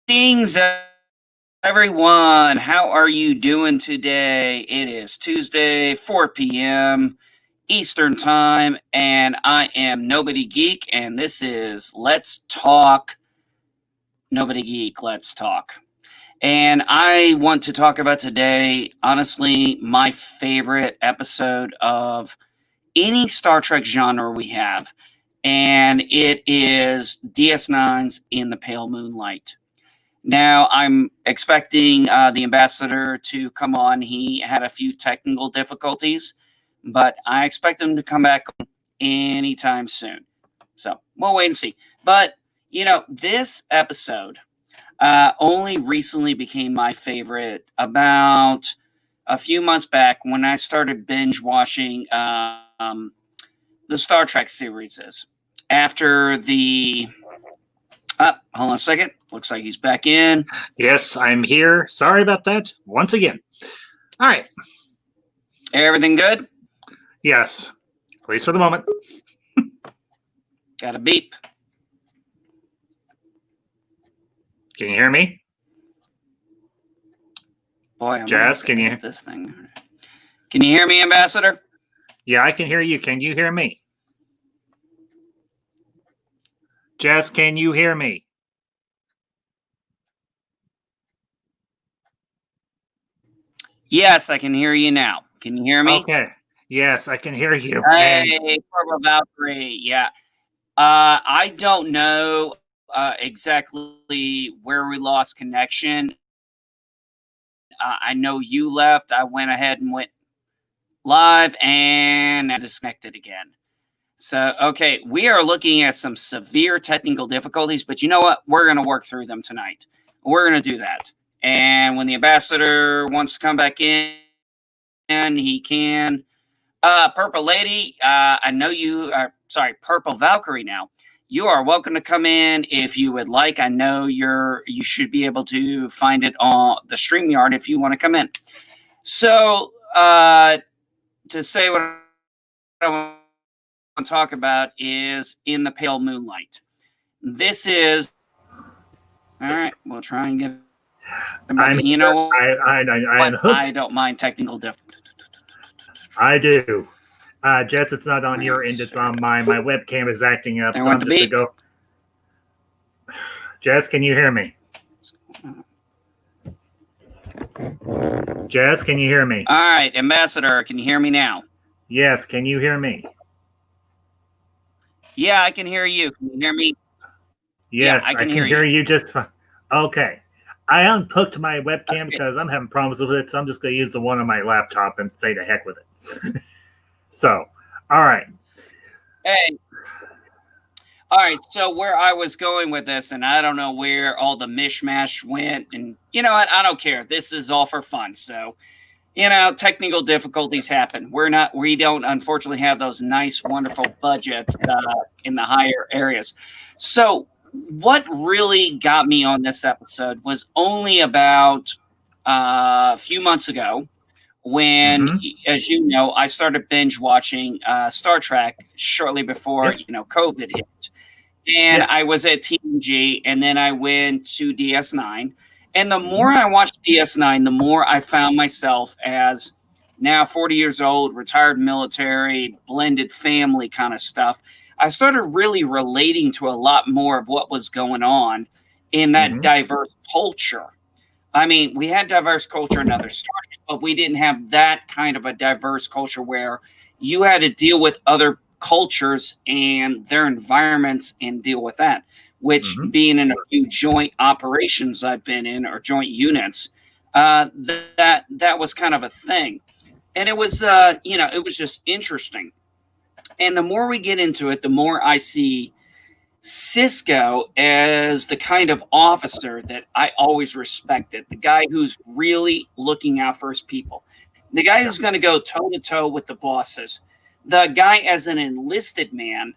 Greetings, everyone. How are you doing today? It is Tuesday, 4 p.m. Eastern Time, and I am Nobody Geek, and this is Let's Talk Nobody Geek. Let's Talk. And I want to talk about today, honestly, my favorite episode of any Star Trek genre we have, and it is DS9's In the Pale Moonlight. Now, I'm expecting the ambassador to come on. He had a few technical difficulties, but I expect him to come back anytime soon. So we'll wait and see. But, this episode only recently became my favorite about a few months back when I started binge watching the Star Trek series. After the hold on a second. Looks like he's back in. Yes, I'm here. Sorry about that. Once again. All right. Everything good? Yes. At least for the moment. Got a beep. Can you hear me? Boy, I'm Jazz, can you? This thing. Can you hear me, Ambassador? Yeah, I can hear you. Can you hear me? Jazz, can you hear me? Yes, I can hear you now. Can you hear me? Okay. Yes, I can hear you. Hey, Purple Valkyrie. Yeah. I don't know exactly where we lost connection. I know you left. I went ahead and went live and I disconnected again. So, okay, we are looking at some severe technical difficulties, but you know what? We're going to work through them tonight. We're going to do that. And when the ambassador wants to come back in, he can. Purple Lady, I know you are, Purple Valkyrie now. You are welcome to come in if you would like. I know you should be able to find it on the StreamYard if you want to come in. So, to say what I want to talk about is In the Pale Moonlight. This is all right. We'll try and get. You know, I don't mind technical difficulties. I do. Jess, it's not on your end. It's on mine. My webcam is acting up. So I'm just gonna go. Jess, can you hear me? Jess, can you hear me? All right, Ambassador, can you hear me now? Yes, can you hear me? Yeah, I can hear you. Can you hear me? Yes, yeah, I can hear you just fine. Okay. I unhooked my webcam because I'm having problems with it, so I'm just going to use the one on my laptop and say the heck with it. So, all right. Hey. All right, so where I was going with this, and I don't know where all the mishmash went, and you know what? I don't care. This is all for fun. So, technical difficulties happen. We don't unfortunately have those nice, wonderful budgets in the higher areas. So, what really got me on this episode was only about a few months ago when, as you know, I started binge watching Star Trek shortly before, COVID hit. And I was at TNG, and then I went to DS9. And the more I watched DS9, the more I found myself as now 40 years old, retired military, blended family kind of stuff. I started really relating to a lot more of what was going on in that diverse culture. I mean, we had diverse culture in other stars, but we didn't have that kind of a diverse culture where you had to deal with other cultures and their environments and deal with that, which being in a few joint operations I've been in or joint units, that was kind of a thing. And it was, it was just interesting. And the more we get into it, the more I see Cisco as the kind of officer that I always respected, the guy who's really looking out for his people, the guy who's going to go toe to toe with the bosses, the guy as an enlisted man,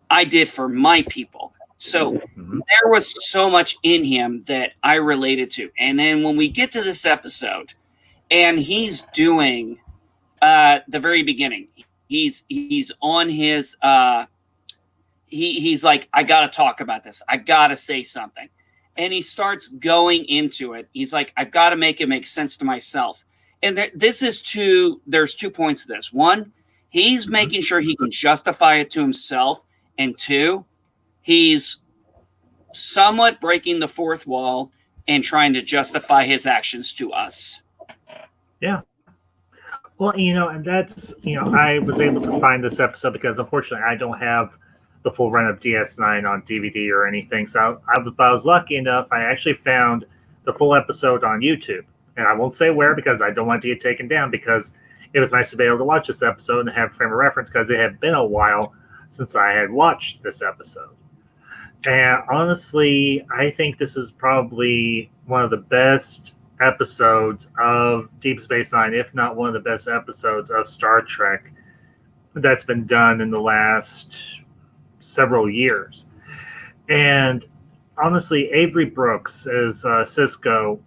I did for my people. So there was so much in him that I related to. And then when we get to this episode and he's doing the very beginning, he's on his he's like, I got to talk about this. I got to say something. and he starts going into it. He's like, I've got to make it make sense to myself. And there's 2 points to this. One, he's making sure he can justify it to himself. And 2, he's somewhat breaking the fourth wall and trying to justify his actions to us. Yeah. Well, and that's, I was able to find this episode because unfortunately I don't have the full run of DS9 on DVD or anything. So I was lucky enough, I actually found the full episode on YouTube. And I won't say where because I don't want to get taken down, because it was nice to be able to watch this episode and have frame of reference because it had been a while since I had watched this episode. And honestly, I think this is probably one of the best episodes of Deep Space Nine, if not one of the best episodes of Star Trek that's been done in the last several years. And honestly, Avery Brooks as Sisko,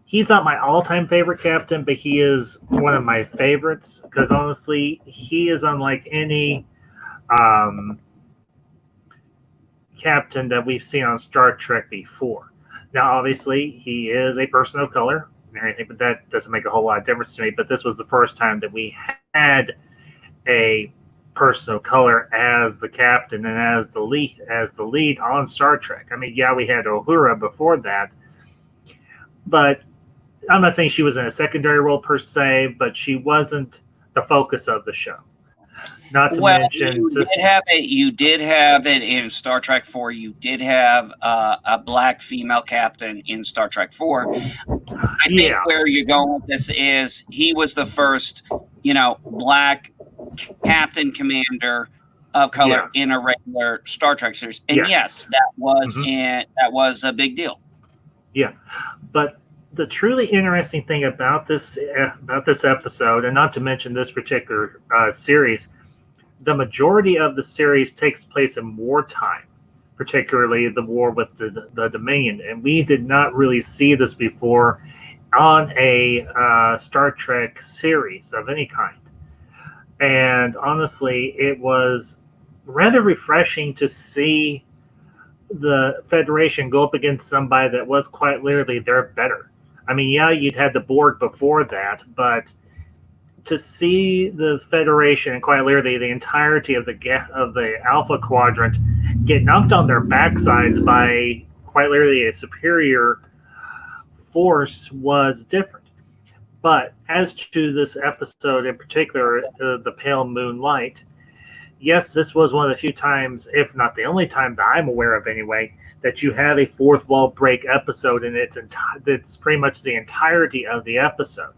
he's not my all-time favorite captain, but he is one of my favorites because honestly, he is unlike any captain that we've seen on Star Trek before. Now, obviously, he is a person of color and everything, but that doesn't make a whole lot of difference to me. But this was the first time that we had a person of color as the captain and as the lead on Star Trek. I mean, yeah, we had Uhura before that, but I'm not saying she was in a secondary role per se, but she wasn't the focus of the show. Not to mention, you did have it in Star Trek 4. You did have a black female captain in Star Trek 4. I think where you're going with this is he was the first, black captain commander of color in a regular Star Trek series. And yes, that was a big deal. Yeah, but the truly interesting thing about this episode, and not to mention this particular series, the majority of the series takes place in wartime, particularly the war with the Dominion. And we did not really see this before on a Star Trek series of any kind. And honestly, it was rather refreshing to see the Federation go up against somebody that was quite literally they're better. I mean, yeah, you'd had the Borg before that, but to see the Federation and quite literally the entirety of the Alpha Quadrant get knocked on their backsides by quite literally a superior force was different. But as to this episode in particular, the Pale Moonlight, yes, this was one of the few times, if not the only time that I'm aware of anyway, that you have a fourth wall break episode, and it's pretty much the entirety of the episode.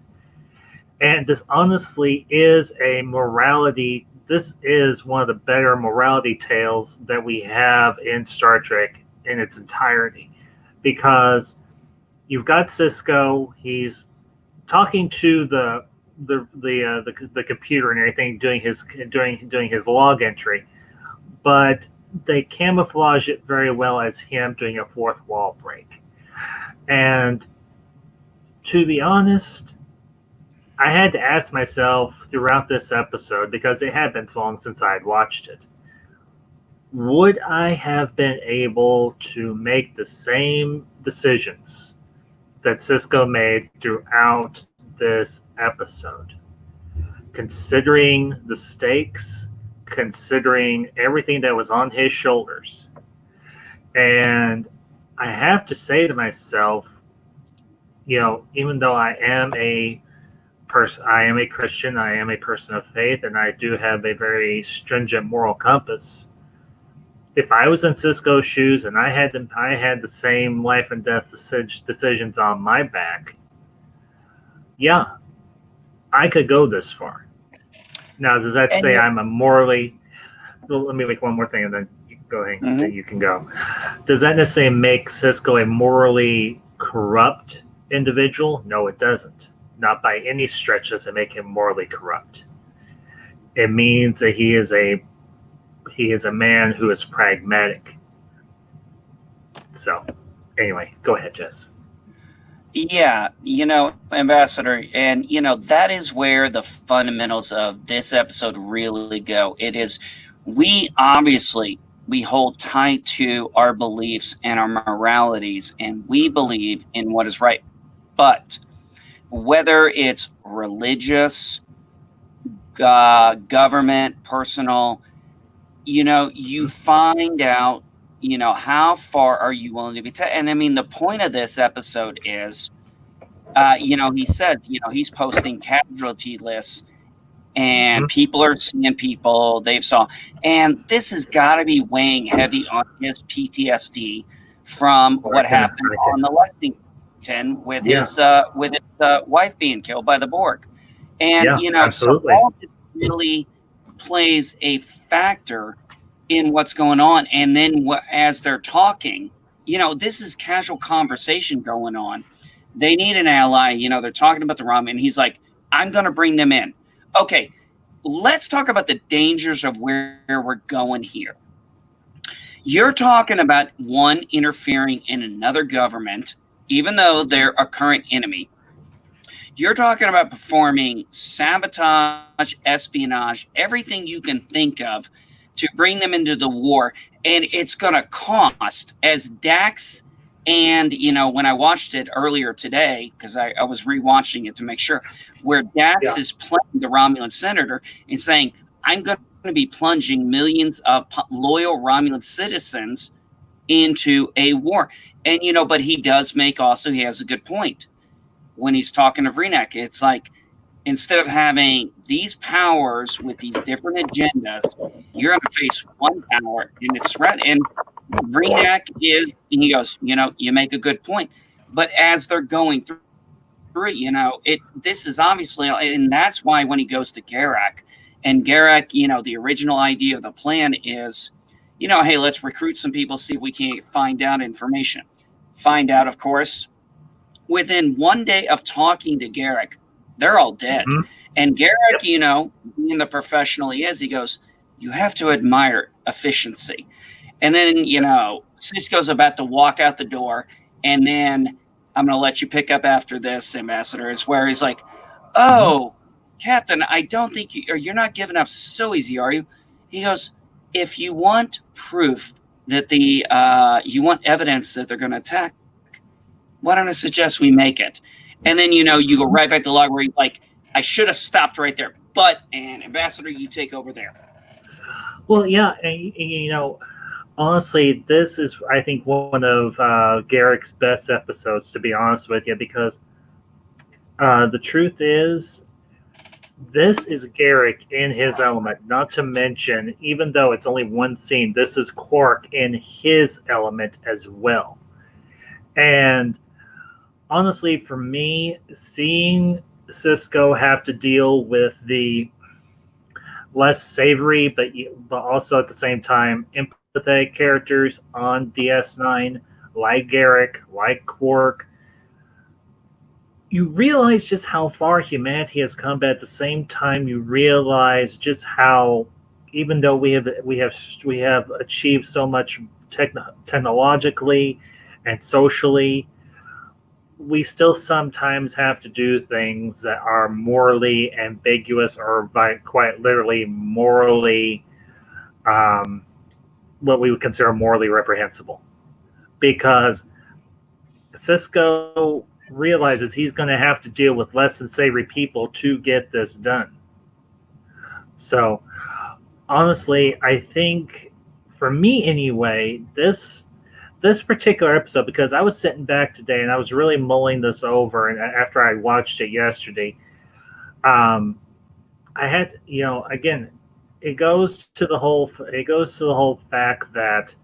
And this honestly is this is one of the better morality tales that we have in Star Trek in its entirety. Because you've got Sisko, he's talking to the computer and everything, doing his log entry, but they camouflage it very well as him doing a fourth wall break. And to be honest, I had to ask myself throughout this episode, because it had been so long since I had watched it, would I have been able to make the same decisions that Sisko made throughout this episode? Considering the stakes, considering everything that was on his shoulders. And I have to say to myself, even though I am a Christian, I am a person of faith, and I do have a very stringent moral compass. If I was in Sisko's shoes and I had the same life and death decisions on my back, yeah, I could go this far. Now, does that say I'm a morally? Well, let me make one more thing, and then you can go ahead. Then you can go. Does that necessarily make Sisko a morally corrupt individual? No, it doesn't. Not by any stretch does it make him morally corrupt. It means that he is a man who is pragmatic. So, anyway, go ahead, Jess. Yeah, Ambassador, and that is where the fundamentals of this episode really go. It is, we obviously we hold tight to our beliefs and our moralities, and we believe in what is right. But whether it's religious, government, personal, you find out, how far are you willing to be and I mean, the point of this episode is, he says, he's posting casualty lists, and people are seeing people they've saw, and this has got to be weighing heavy on his PTSD from what happened on the Lexington with his wife being killed by the Borg. And so all this really plays a factor in what's going on. And then as they're talking, this is casual conversation going on. They need an ally. They're talking about the rum, and he's like, I'm going to bring them in. Okay, let's talk about the dangers of where we're going here. You're talking about one interfering in another government, even though they're a current enemy. You're talking about performing sabotage, espionage, everything you can think of to bring them into the war. And it's going to cost, as Dax, and, when I watched it earlier today, because I was rewatching it to make sure, where Dax is playing the Romulan senator and saying, I'm going to be plunging millions of loyal Romulan citizens into a war. And, but he does make also, he has a good point. When he's talking to Vreenak, it's like, instead of having these powers with these different agendas, you're going to face one power, and it's right. And Vreenak is, and he goes, you make a good point. But as they're going through it, this is obviously, and that's why when he goes to Garak, and Garak, the original idea of the plan is, hey, let's recruit some people, see if we can't find out information. Find out, of course, within 1 day of talking to Garak, they're all dead. Mm-hmm. And Garak, being the professional he is, he goes, you have to admire efficiency. And then, Sisko's about to walk out the door, and then I'm going to let you pick up after this, Ambassador, is where he's like, oh, Captain, I don't think you're not giving up so easy, are you? He goes, if you want proof that you want evidence that they're going to attack, why don't I suggest we make it? And then, you go right back to the log where he's like, I should have stopped right there. But, and Ambassador, you take over there. Well, yeah, and honestly, this is, I think, one of Garak's best episodes, to be honest with you, because the truth is, this is Garak in his element. Not to mention, even though it's only one scene, this is Quark in his element as well. And honestly, for me, seeing Sisko have to deal with the less savory, but also at the same time empathetic characters on DS9, like Garak, like Quark, you realize just how far humanity has come, but at the same time, you realize just how, even though we have achieved so much technologically and socially, we still sometimes have to do things that are morally ambiguous, or by quite literally morally, what we would consider morally reprehensible. Because Sisko realizes he's going to have to deal with less than savory people to get this done. So, honestly, I think, for me anyway, this particular episode, because I was sitting back today and I was really mulling this over, and after I watched it yesterday, I had, again, it goes to the whole fact that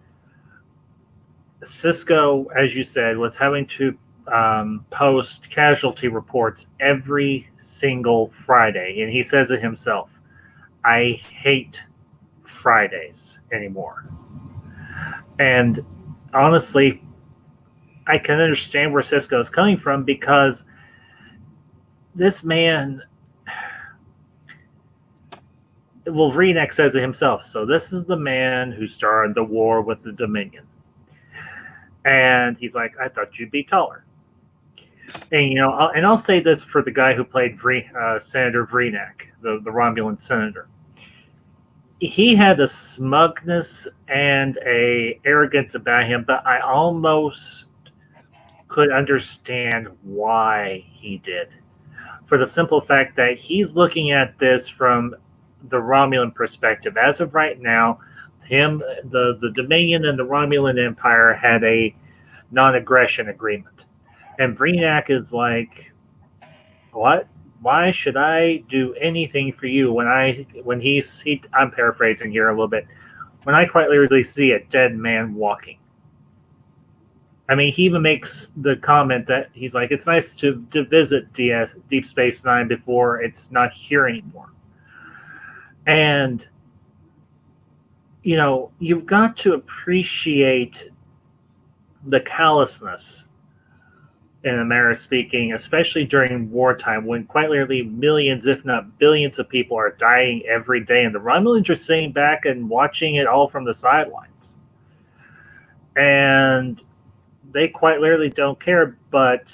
Sisko, as you said, was having to post casualty reports every single Friday, and he says it himself, I hate Fridays anymore. And honestly, I can understand where Sisko is coming from, because this man, well, Vreenak says it himself. So this is the man who started the war with the Dominion. And he's like, I thought you'd be taller. And, I'll say this for the guy who played Senator Vreenak, the Romulan senator. he had a smugness and a arrogance about him, but I almost could understand why he did. For the simple fact that he's looking at this from the Romulan perspective. As of right now, the Dominion and the Romulan Empire had a non-aggression agreement. And Vreenak is like, what? Why should I do anything for you when I'm paraphrasing here a little bit, when I quite literally see a dead man walking? I mean, he even makes the comment that he's like, it's nice to visit Deep Space Nine before it's not here anymore. And, you've got to appreciate the callousness, in a manner of speaking, especially during wartime, when quite literally millions, if not billions, of people are dying every day, and the Romulans are sitting back and watching it all from the sidelines. And they quite literally don't care, but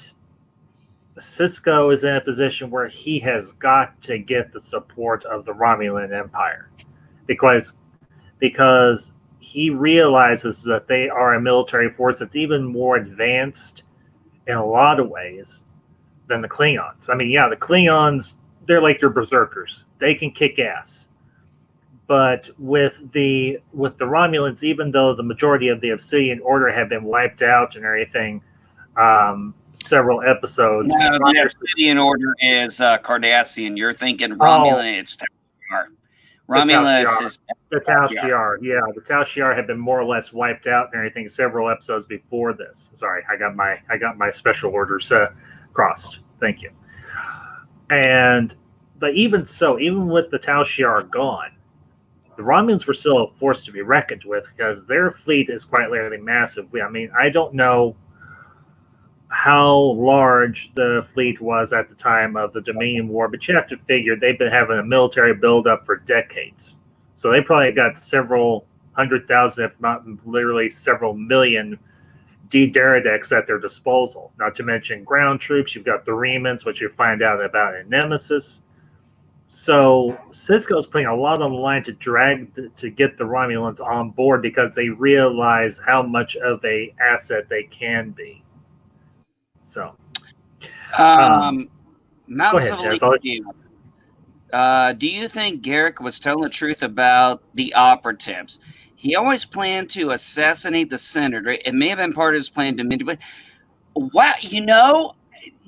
Sisko is in a position where he has got to get the support of the Romulan Empire because he realizes that they are a military force that's even more advanced in a lot of ways than the Klingons. I mean, yeah, the Klingons, they're like your berserkers. They can kick ass. But with the Romulans, even though the majority of the Obsidian Order have been wiped out and everything, several episodes. No, the Obsidian Order is Cardassian. You're thinking Romulan. It's Tal Shiar. Romulus is the Tal Shiar. Yeah, the Tal Shiar had been more or less wiped out and everything several episodes before this. Sorry, I got my special orders crossed. Thank you. But even so, even with the Tal Shiar gone, the Romulans were still a force to be reckoned with because their fleet is quite literally massive. I mean, I don't know how large the fleet was at the time of the Dominion War, but you have to figure they've been having a military buildup for decades. So they probably got several 100,000, if not literally several million D-Deradeks at their disposal. Not to mention ground troops. You've got the Remans, which you find out about in Nemesis. So Sisko's putting a lot on the line to get the Romulans on board because they realize how much of a asset they can be. So, Mountains of Elysium. Do you think Garrick was telling the truth about the operatives? He always planned to assassinate the senator. It may have been part of his plan to manipulate. Wow,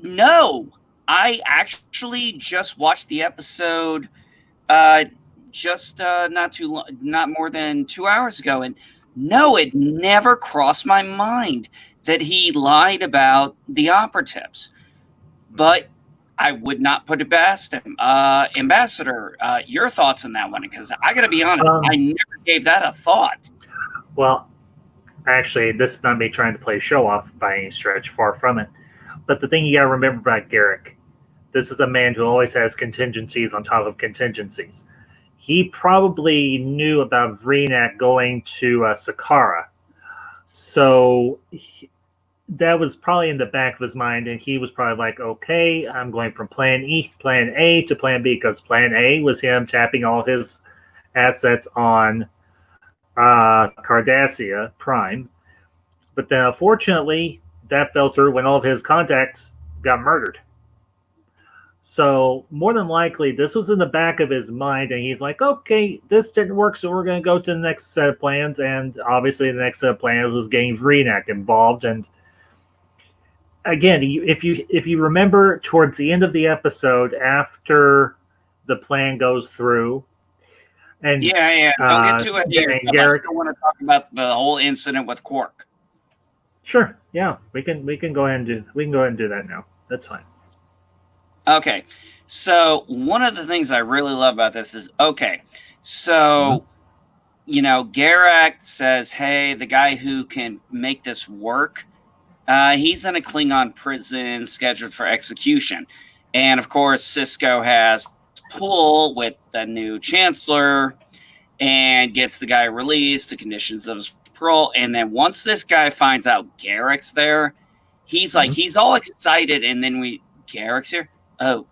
no. I actually just watched the episode not more than 2 hours ago, and no, it never crossed my mind that he lied about the operatives. But I would not put it past him. Ambassador, your thoughts on that one? Because I got to be honest, I never gave that a thought. Well, actually, this is not me trying to play show off by any stretch, far from it. But the thing you got to remember about Garrick, this is a man who always has contingencies on top of contingencies. He probably knew about Vreenak going to Sakara. So that was probably in the back of his mind, and he was probably like, okay, I'm going from plan A to plan B, because plan A was him tapping all his assets on Cardassia Prime. But then, unfortunately, that fell through when all of his contacts got murdered. So more than likely, this was in the back of his mind, and he's like, okay, this didn't work, so we're going to go to the next set of plans. And obviously the next set of plans was getting Vreenak involved. And again, if you remember towards the end of the episode, after the plan goes through, and yeah, don't get too ahead of yourself. Garrick, I still want to talk about the whole incident with Quark. Sure, yeah, we can go ahead and do that now. That's fine. Okay, so one of the things I really love about this is, Garrick says, hey, the guy who can make this work, he's in a Klingon prison scheduled for execution. And of course, Sisko has pull with the new chancellor and gets the guy released to conditions of his parole. And then once this guy finds out Garrick's there, he's like, he's all excited. And then Garrick's here. Oh,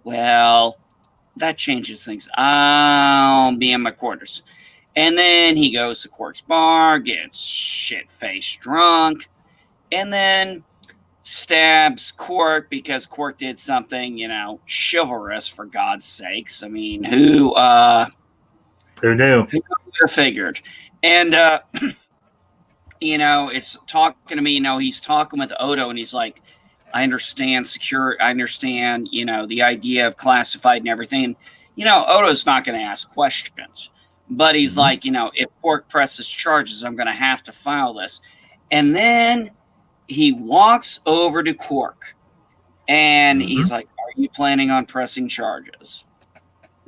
well, that changes things. I'll be in my quarters. And then he goes to Quark's bar, gets shit-faced drunk, and then stabs Quark because Quark did something, chivalrous, for God's sakes. I mean, who knew? Who would have figured? And, it's talking to me, he's talking with Odo, and he's like, I understand the idea of classified and everything. Odo's not going to ask questions. But he's like, if Quark presses charges, I'm going to have to file this. And then he walks over to Quark, and he's like, are you planning on pressing charges?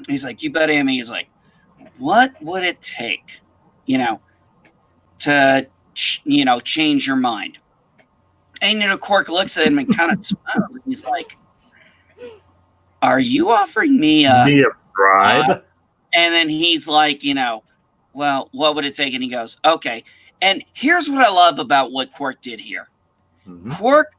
He's like, you bet him. He's like, what would it take, to, change your mind? And, Quark looks at him and kind of smiles. And he's like, are you offering me a bribe? And then he's like, well, what would it take? And he goes, okay. And here's what I love about what Quark did here. Quark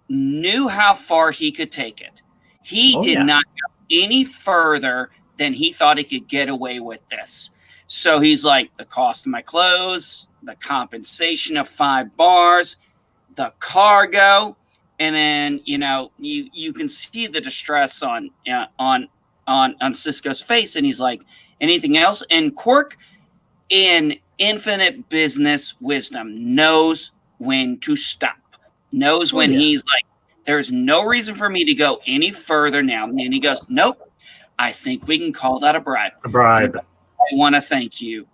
knew how far he could take it. He did not go any further than he thought he could get away with this. So he's like, the cost of my clothes, the compensation of 5 bars, the cargo, and then, you can see the distress on Sisko's face, and he's like, anything else? And Quark, in infinite business wisdom, knows when to stop. Knows when he's like, there's no reason for me to go any further now. And he goes, nope, I think we can call that a bribe. A bribe. I want to thank you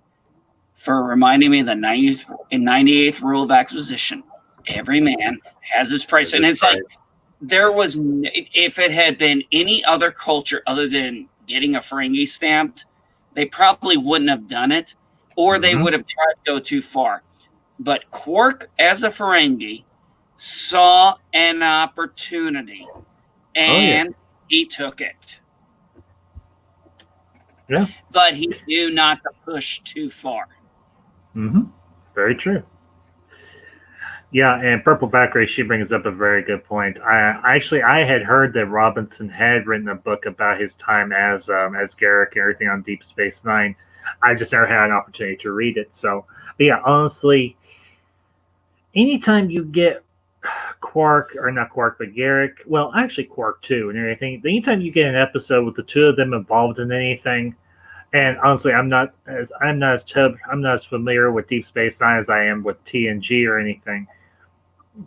for reminding me of the 98th rule of acquisition. Every man has his price. And it's like, if it had been any other culture other than getting a Ferengi stamped, they probably wouldn't have done it, or they would have tried to go too far. But Quark, as a Ferengi, saw an opportunity, and he took it. Yeah. But he knew not to push too far. Very true. Yeah, and Purple Backray, she brings up a very good point. I had heard that Robinson had written a book about his time as Garrick and everything on Deep Space Nine. I just never had an opportunity to read it. So, but yeah, honestly, anytime you get Quark, or not Quark, but Garrick, well, actually Quark too, and everything, anytime you get an episode with the two of them involved in anything, and honestly, I'm not as familiar with Deep Space Nine as I am with TNG or anything.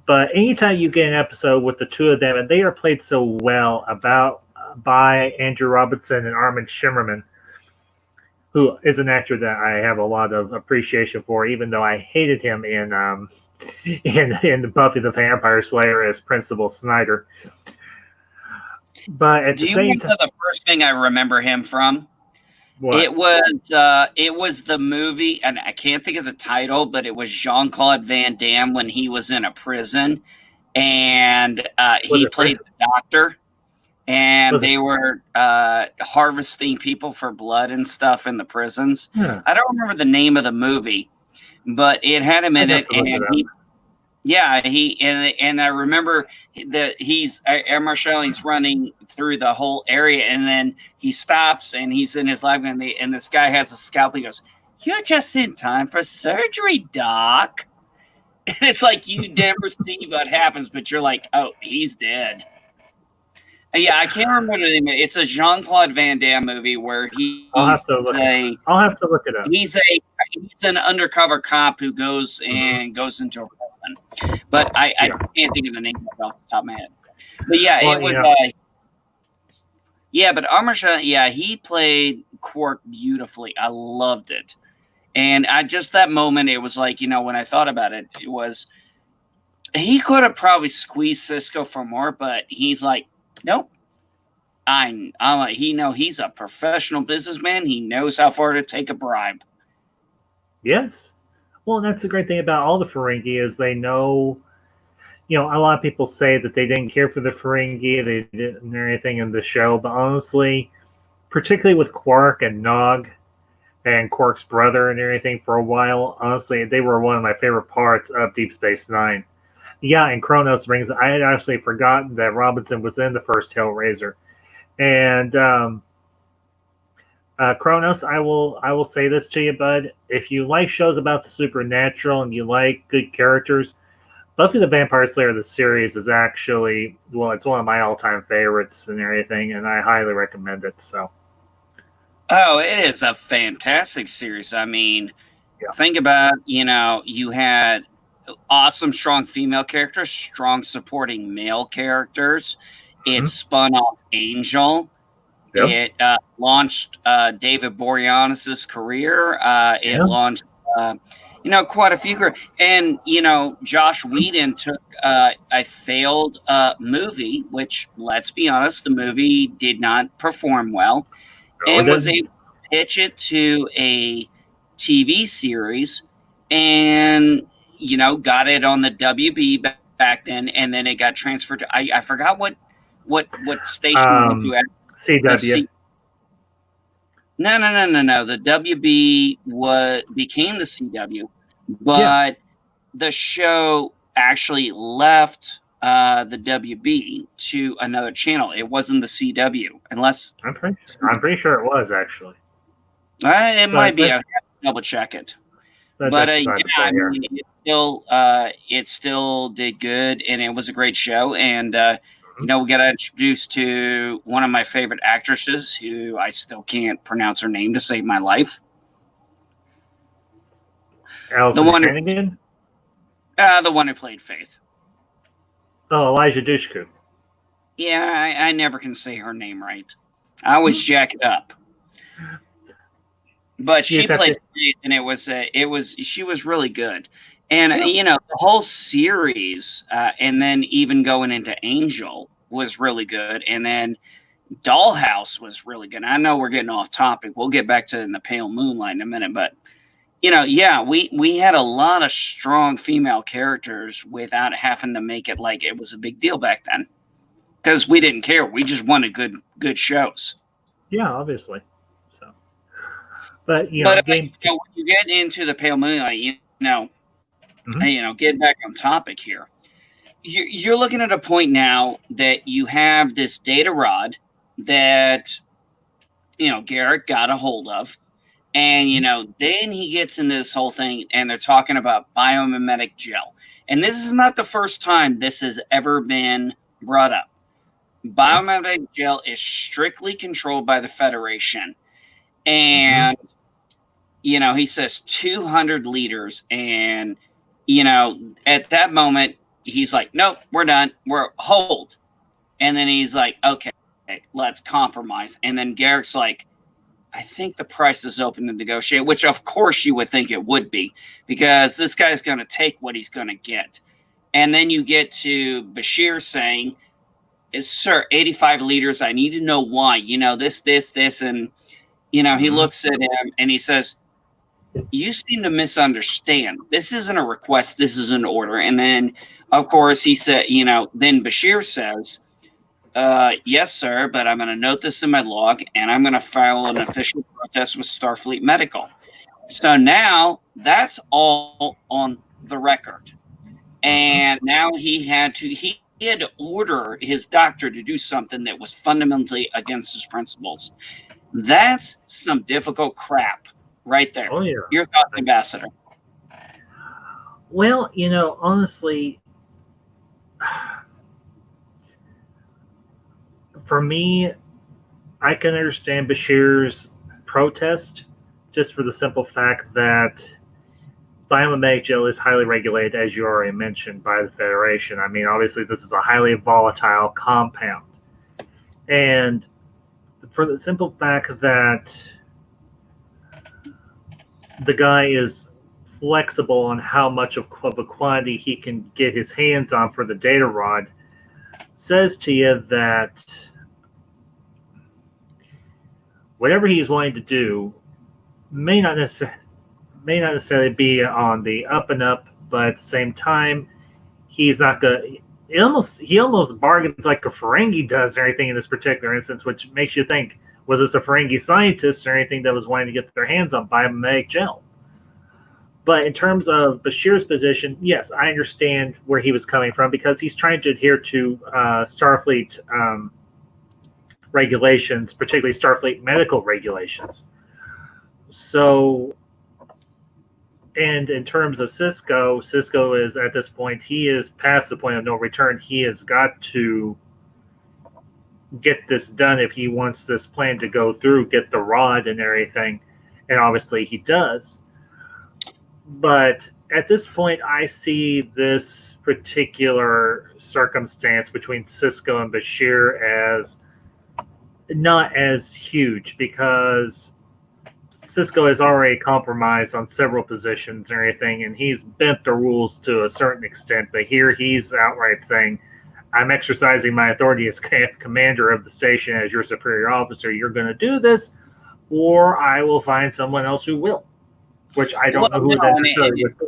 But anytime you get an episode with the two of them, and they are played so well by Andrew Robinson and Armin Shimmerman, who is an actor that I have a lot of appreciation for, even though I hated him in Buffy the Vampire Slayer as Principal Snyder. But at the same time, the first thing I remember him from? What? It was the movie, and I can't think of the title, but it was Jean-Claude Van Damme when he was in a prison, and he played the doctor, and they were harvesting people for blood and stuff in the prisons. Yeah. I don't remember the name of the movie, but it had him in it, and and I remember that he's running through the whole area, and then he stops and he's in his life, and this guy has a scalpel. He goes, "You're just in time for surgery, Doc." And it's like you never see what happens, but you're like, "Oh, he's dead." And yeah, I can't remember the name. It's a Jean-Claude Van Damme movie where I'll have to look it up. He's an undercover cop who goes into a prison, but I can't think of the name off the top of my head. But yeah, it was. But Armitage, he played Quark beautifully. I loved it, and that moment, it was like, when I thought about it, it was he could have probably squeezed Sisko for more, but he's like, nope. He's a professional businessman. He knows how far to take a bribe. Yes. Well, that's the great thing about all the Ferengi is they know, a lot of people say that they didn't care for the Ferengi, they didn't do anything in the show, but honestly, particularly with Quark and Nog and Quark's brother and everything for a while, honestly, they were one of my favorite parts of Deep Space Nine. Yeah, and Kronos Rings, I had actually forgotten that Robinson was in the first Hellraiser. And Kronos, I will say this to you, bud. If you like shows about the supernatural and you like good characters, Buffy the Vampire Slayer the series is actually, well, it's one of my all-time favorites and everything, and I highly recommend it. So, oh, it is a fantastic series. I mean, think about, you had awesome, strong female characters, strong supporting male characters. It spun off Angel. It launched David Boreanaz's career. It launched, quite a few. And, Josh Whedon took a failed movie, which, let's be honest, the movie did not perform well, and was able to pitch it to a TV series and, got it on the WB back then. And then it got transferred to, I forgot what station went to. CW. No. The WB became the CW, but the show actually left the WB to another channel. It wasn't the CW, unless I'm pretty sure it was actually. It might be. I have to double check it. But I mean, it still did good, and it was a great show. And we got introduced to one of my favorite actresses, who I still can't pronounce her name to save my life. Allison Hannigan? The one who played Faith. Oh, Elijah Dushku. Yeah, I never can say her name right. I always jack it up. But she played Faith, and she was really good. And, the whole series, and then even going into Angel was really good. And then Dollhouse was really good. I know we're getting off topic. We'll get back to in the Pale Moonlight in a minute. But, we had a lot of strong female characters without having to make it like it was a big deal back then. Because we didn't care. We just wanted good shows. Yeah, obviously. So, But, when you get into the Pale Moonlight, getting back on topic here, you're looking at a point now that you have this data rod that, Garrett got a hold of. And, then he gets into this whole thing, and they're talking about biomimetic gel. And this is not the first time this has ever been brought up. Biomimetic gel is strictly controlled by the Federation. And, he says 200 liters. And, at that moment, he's like, nope, we're done. We're hold. And then he's like, okay, let's compromise. And then Garrick's like, I think the price is open to negotiate, which of course you would think it would be, because this guy's going to take what he's going to get. And then you get to Bashir saying, sir, 85 liters. I need to know why, this. And, he looks at him and he says, you seem to misunderstand. This isn't a request. This is an order. And then, of course, he said, then Bashir says, yes, sir, but I'm going to note this in my log, and I'm going to file an official protest with Starfleet Medical. So now that's all on the record. And now he had to order his doctor to do something that was fundamentally against his principles. That's some difficult crap right there. Oh, yeah. Your thoughts, Ambassador? Well, honestly, for me, I can understand Bashir's protest just for the simple fact that biomimetic gel is highly regulated, as you already mentioned, by the Federation. I mean, obviously, this is a highly volatile compound. And for the simple fact that the guy is flexible on how much of a quantity he can get his hands on for the data rod, says to you that whatever he's wanting to do may not necessarily be on the up and up, but at the same time, he's not going. He almost bargains like a Ferengi does or anything in this particular instance, which makes you think, was this a Ferengi scientist or anything that was wanting to get their hands on biomimetic gel? But in terms of Bashir's position, yes, I understand where he was coming from, because he's trying to adhere to Starfleet regulations, particularly Starfleet medical regulations. So, and in terms of Cisco is at this point, he is past the point of no return. He has got to get this done if he wants this plan to go through, get the rod and everything. And obviously he does. But at this point, I see this particular circumstance between Cisco and Bashir as not as huge, because Cisco has already compromised on several positions and everything, and he's bent the rules to a certain extent. But here he's outright saying, I'm exercising my authority as commander of the station, as your superior officer. You're going to do this, or I will find someone else who will. Which I don't know who that necessarily would be.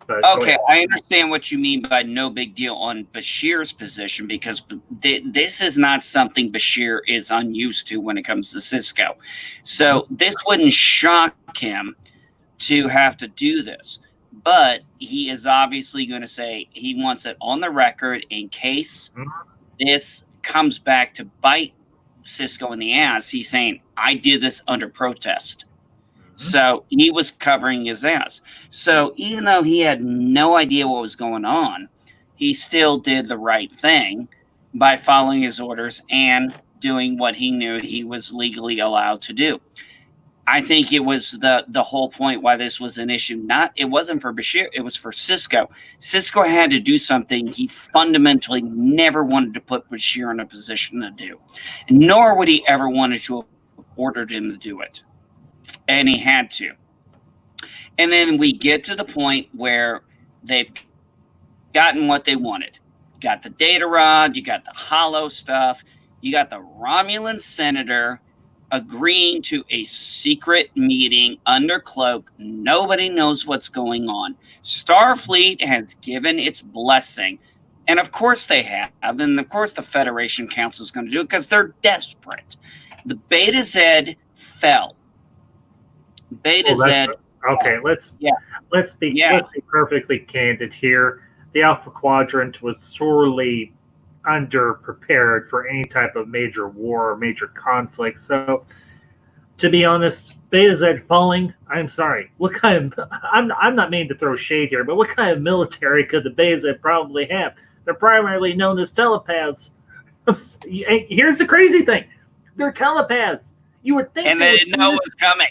But okay, I understand what you mean by no big deal on Bashir's position, because this is not something Bashir is unused to when it comes to Cisco. So this wouldn't shock him to have to do this. But he is obviously going to say he wants it on the record in case this comes back to bite Cisco in the ass. He's saying, I did this under protest. So he was covering his ass. So even though he had no idea what was going on, he still did the right thing by following his orders and doing what he knew he was legally allowed to do. I think it was the whole point why this was an issue. It wasn't for Bashir, it was for Cisco. Cisco had to do something he fundamentally never wanted to put Bashir in a position to do. Nor would he ever wanted to have ordered him to do it. And he had to. And then we get to the point where they've gotten what they wanted. You got the data rod, you got the hollow stuff, you got the Romulan senator agreeing to a secret meeting under cloak. Nobody knows what's going on. Starfleet has given its blessing. And of course they have. And of course the Federation Council is going to do it because they're desperate. The Beta Z fell. Beta Z. Okay, let's be perfectly candid here. The Alpha Quadrant was sorely underprepared for any type of major war or major conflict. So, to be honest, Beta Z falling, I'm sorry. What kind of, I'm not meaning to throw shade here, but what kind of military could the Beta Z probably have? They're primarily known as telepaths. Here's the crazy thing. They're telepaths. You would think, and they didn't know what was coming.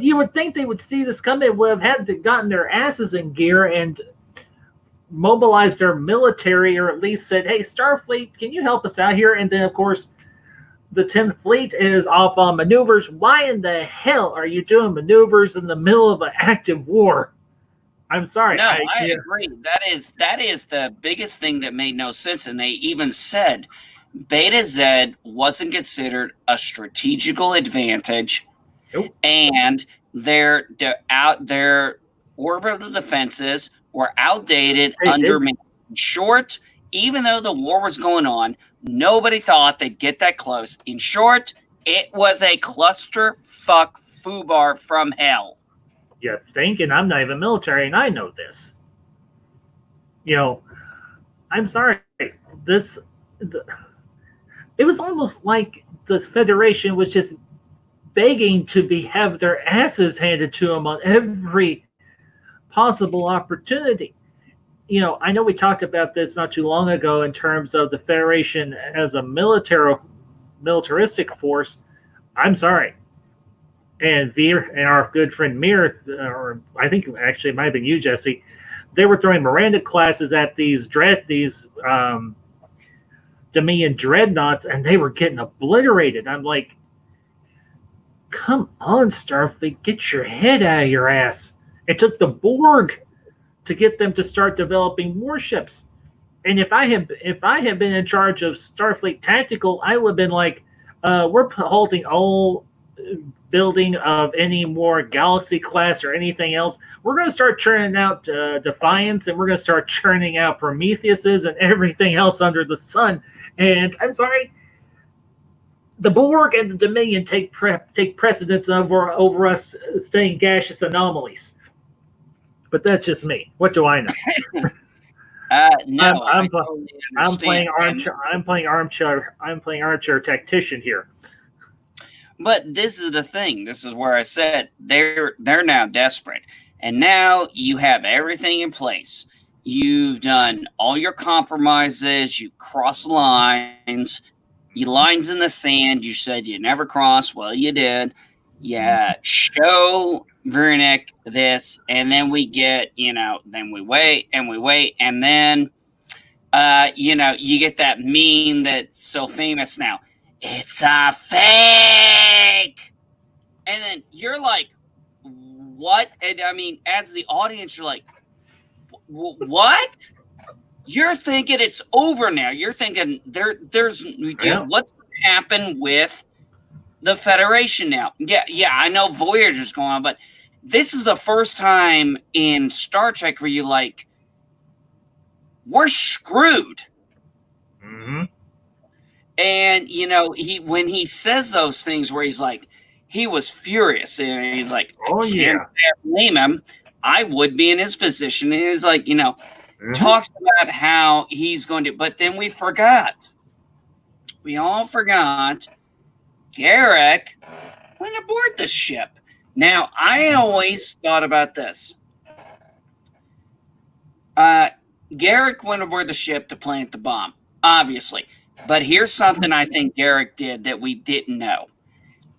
You would think they would see this coming. Would have had to gotten their asses in gear and mobilized their military, or at least said, "Hey, Starfleet, can you help us out here?" And then, of course, the 10th Fleet is off on maneuvers. Why in the hell are you doing maneuvers in the middle of an active war? I'm sorry. No, I agree. That is the biggest thing that made no sense. And they even said Beta Z wasn't considered a strategical advantage, and their orbital defenses were outdated, undermanned. In short, even though the war was going on, nobody thought they'd get that close. In short, it was a clusterfuck foobar from hell. You think, and I'm not even military, and I know this. I'm sorry. It was almost like the Federation was just begging to have their asses handed to them on every possible opportunity. I know we talked about this not too long ago in terms of the Federation as a militaristic force. I'm sorry. And Veer and our good friend Mir, or I think actually it might have been you, Jesse, they were throwing Miranda classes at these Dominion dreadnoughts, and they were getting obliterated. I'm like, come on, Starfleet, get your head out of your ass. It took the Borg to get them to start developing warships. And if I had been in charge of Starfleet Tactical, I would have been like, we're halting all building of any more Galaxy class or anything else. We're going to start churning out Defiance, and we're going to start churning out Prometheuses and everything else under the sun. And I'm sorry, the Borg and the Dominion take precedence over us staying gaseous anomalies. But that's just me. What do I know? No, I'm totally understand. I'm playing armchair tactician here. But this is the thing. This is where I said they're now desperate, and now you have everything in place. You've done all your compromises. You've crossed lines. You lines in the sand. You said you never cross. Well, you did. Yeah, show Vernick this, and then we get, then we wait and we wait, and then, you get that meme that's so famous now. It's a fake, and then you're like, what? And I mean, as the audience, you're like, what? You're thinking it's over now. You're thinking there's what's going to happen with the Federation now. Yeah, I know Voyager's going on, but this is the first time in Star Trek where you like, we're screwed. Mm-hmm. And when he says those things where he's like, he was furious, and he's like, I can't blame him. I would be in his position. And he's like, talks about how he's going to, but then we all forgot Garak went aboard the ship. Now, I always thought about this. Garak went aboard the ship to plant the bomb, obviously. But here's something I think Garak did that we didn't know.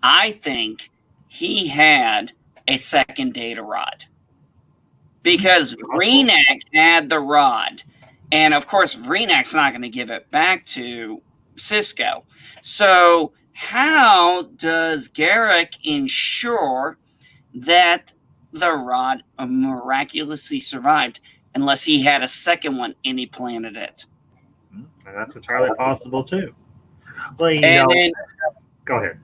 I think he had a second data rod. Because Vreenak had the rod. And, of course, Vreenak's not going to give it back to Sisko. So how does Garak ensure that the rod miraculously survived unless he had a second one and he planted it? That's entirely possible, too. Well, go ahead.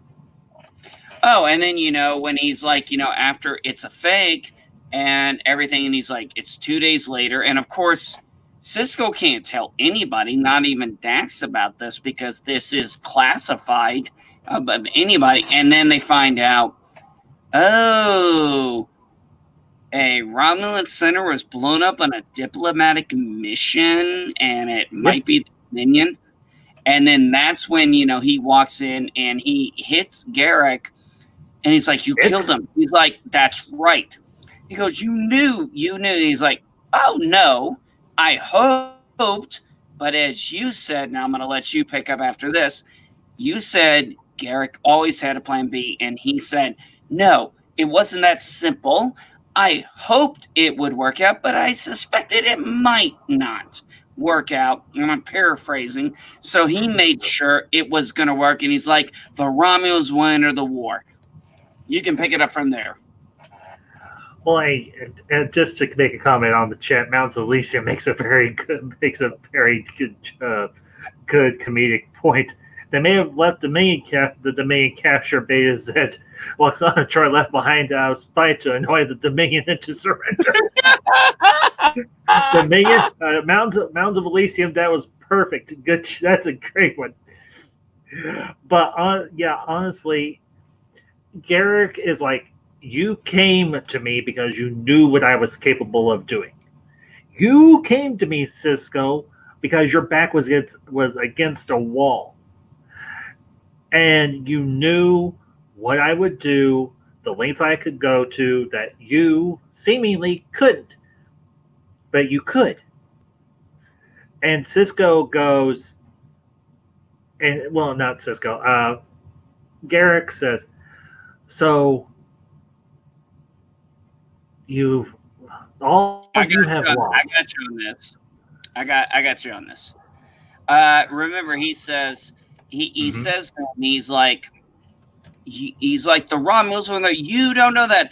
Oh, and then, when he's like, after it's a fake and everything, and he's like, it's 2 days later. And, of course, Sisko can't tell anybody, not even Dax, about this because this is classified of anybody. And then they find out, a Romulan center was blown up on a diplomatic mission, and it might be the Dominion. And then that's when, he walks in and he hits Garak, and he's like, you killed him. He's like, that's right. He goes, you knew. And he's like, oh, no, I hoped. But as you said, now I'm going to let you pick up after this. You said Garak always had a plan B. And he said, no, it wasn't that simple. I hoped it would work out, but I suspected it might not work out. And I'm paraphrasing. So he made sure it was going to work. And he's like, the Romulans will enter the war. You can pick it up from there. Well, just to make a comment on the chat, Mounds of Elysium makes a very good comedic point. They may have left the Dominion capture betas that Loxana Troy left behind out of spite to annoy the Dominion into surrender. Dominion, Mounds of Elysium, that was perfect. Good, that's a great one. But honestly, Garak is like, you came to me because you knew what I was capable of doing. You came to me, Sisko, because your back was against a wall. And you knew what I would do, the lengths I could go to that you seemingly couldn't. But you could. And Sisko goes, not Sisko, Garak says, so you have lost. I got you on this. I got you on this. Remember, he says he says that, and he's like the Romulans when you don't know that.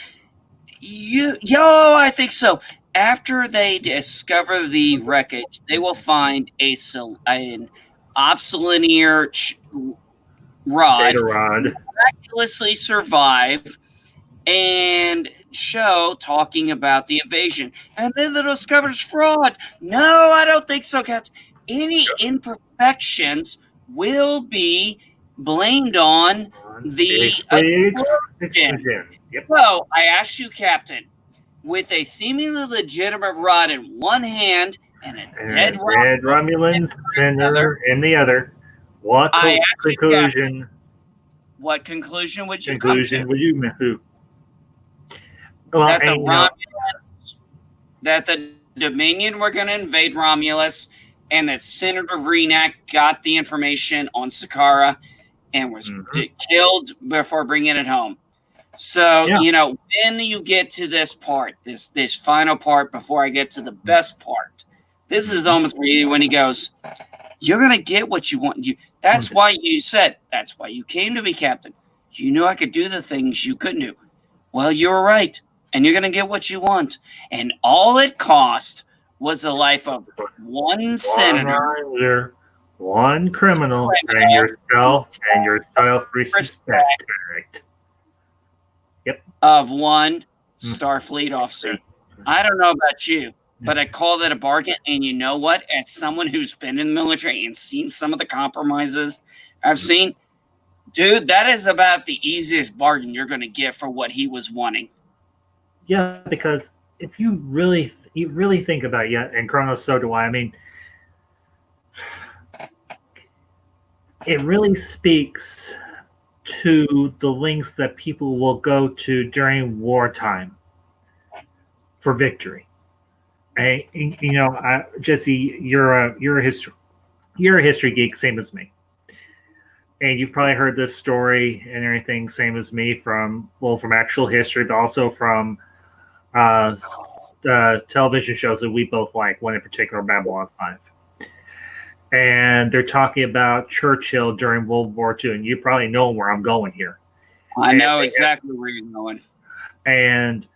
I think so. After they discover the wreckage, they will find an obsolete rod miraculously survive and show talking about the invasion. And then they'll discover it's fraud. No, I don't think so, Captain. Any imperfections will be blamed on the explosion. Yep. So I ask you, Captain, with a seemingly legitimate rod in one hand and a and dead dead Romulan senator in the other. What conclusion? What conclusion would you come Conclusion to? would you who? Well, That the Romulans, that the Dominion were going to invade Romulus, and that Senator Vreenak got the information on Sakara and was killed before bringing it home. So, when you get to this part, this final part, before I get to the best part, this is almost when he goes, "You're going to get what you want." That's why you said, that's why you came to me, Captain. You knew I could do the things you couldn't do. Well, you were right. And you're going to get what you want. And all it cost was the life of one senator, one criminal, and your self-respect. Yep. Of one Starfleet officer. I don't know about you, but I call that a bargain. And you know what? As someone who's been in the military and seen some of the compromises I've seen, dude, that is about the easiest bargain you're going to get for what he was wanting. Yeah, because if you really think about it, and Kronos, so do I. I mean, it really speaks to the lengths that people will go to during wartime for victory. And Jesse, you're a history geek, same as me, and you've probably heard this story and everything, same as me, from actual history, but also from television shows that we both like. One in particular, Babylon 5. And they're talking about Churchill during World War II, and you probably know where I'm going here. I know exactly where you're going. And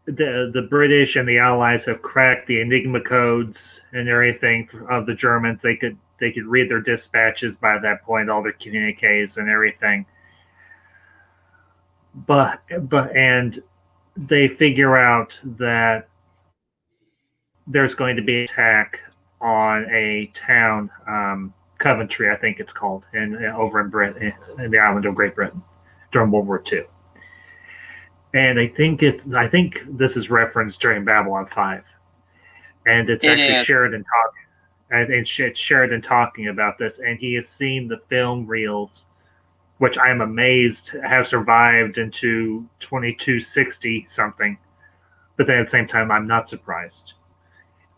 the British and the Allies have cracked the Enigma codes and everything of the Germans. They could read their dispatches by that point, all their communiques and everything. But they figure out that there's going to be an attack on a town, Coventry, I think it's called, over in Britain, in the island of Great Britain, during World War II. And I think this is referenced during Babylon 5, and it's actually Sheridan talking, and it's Sheridan talking about this, and he has seen the film reels, which I am amazed have survived into 2260 something, but then at the same time I'm not surprised.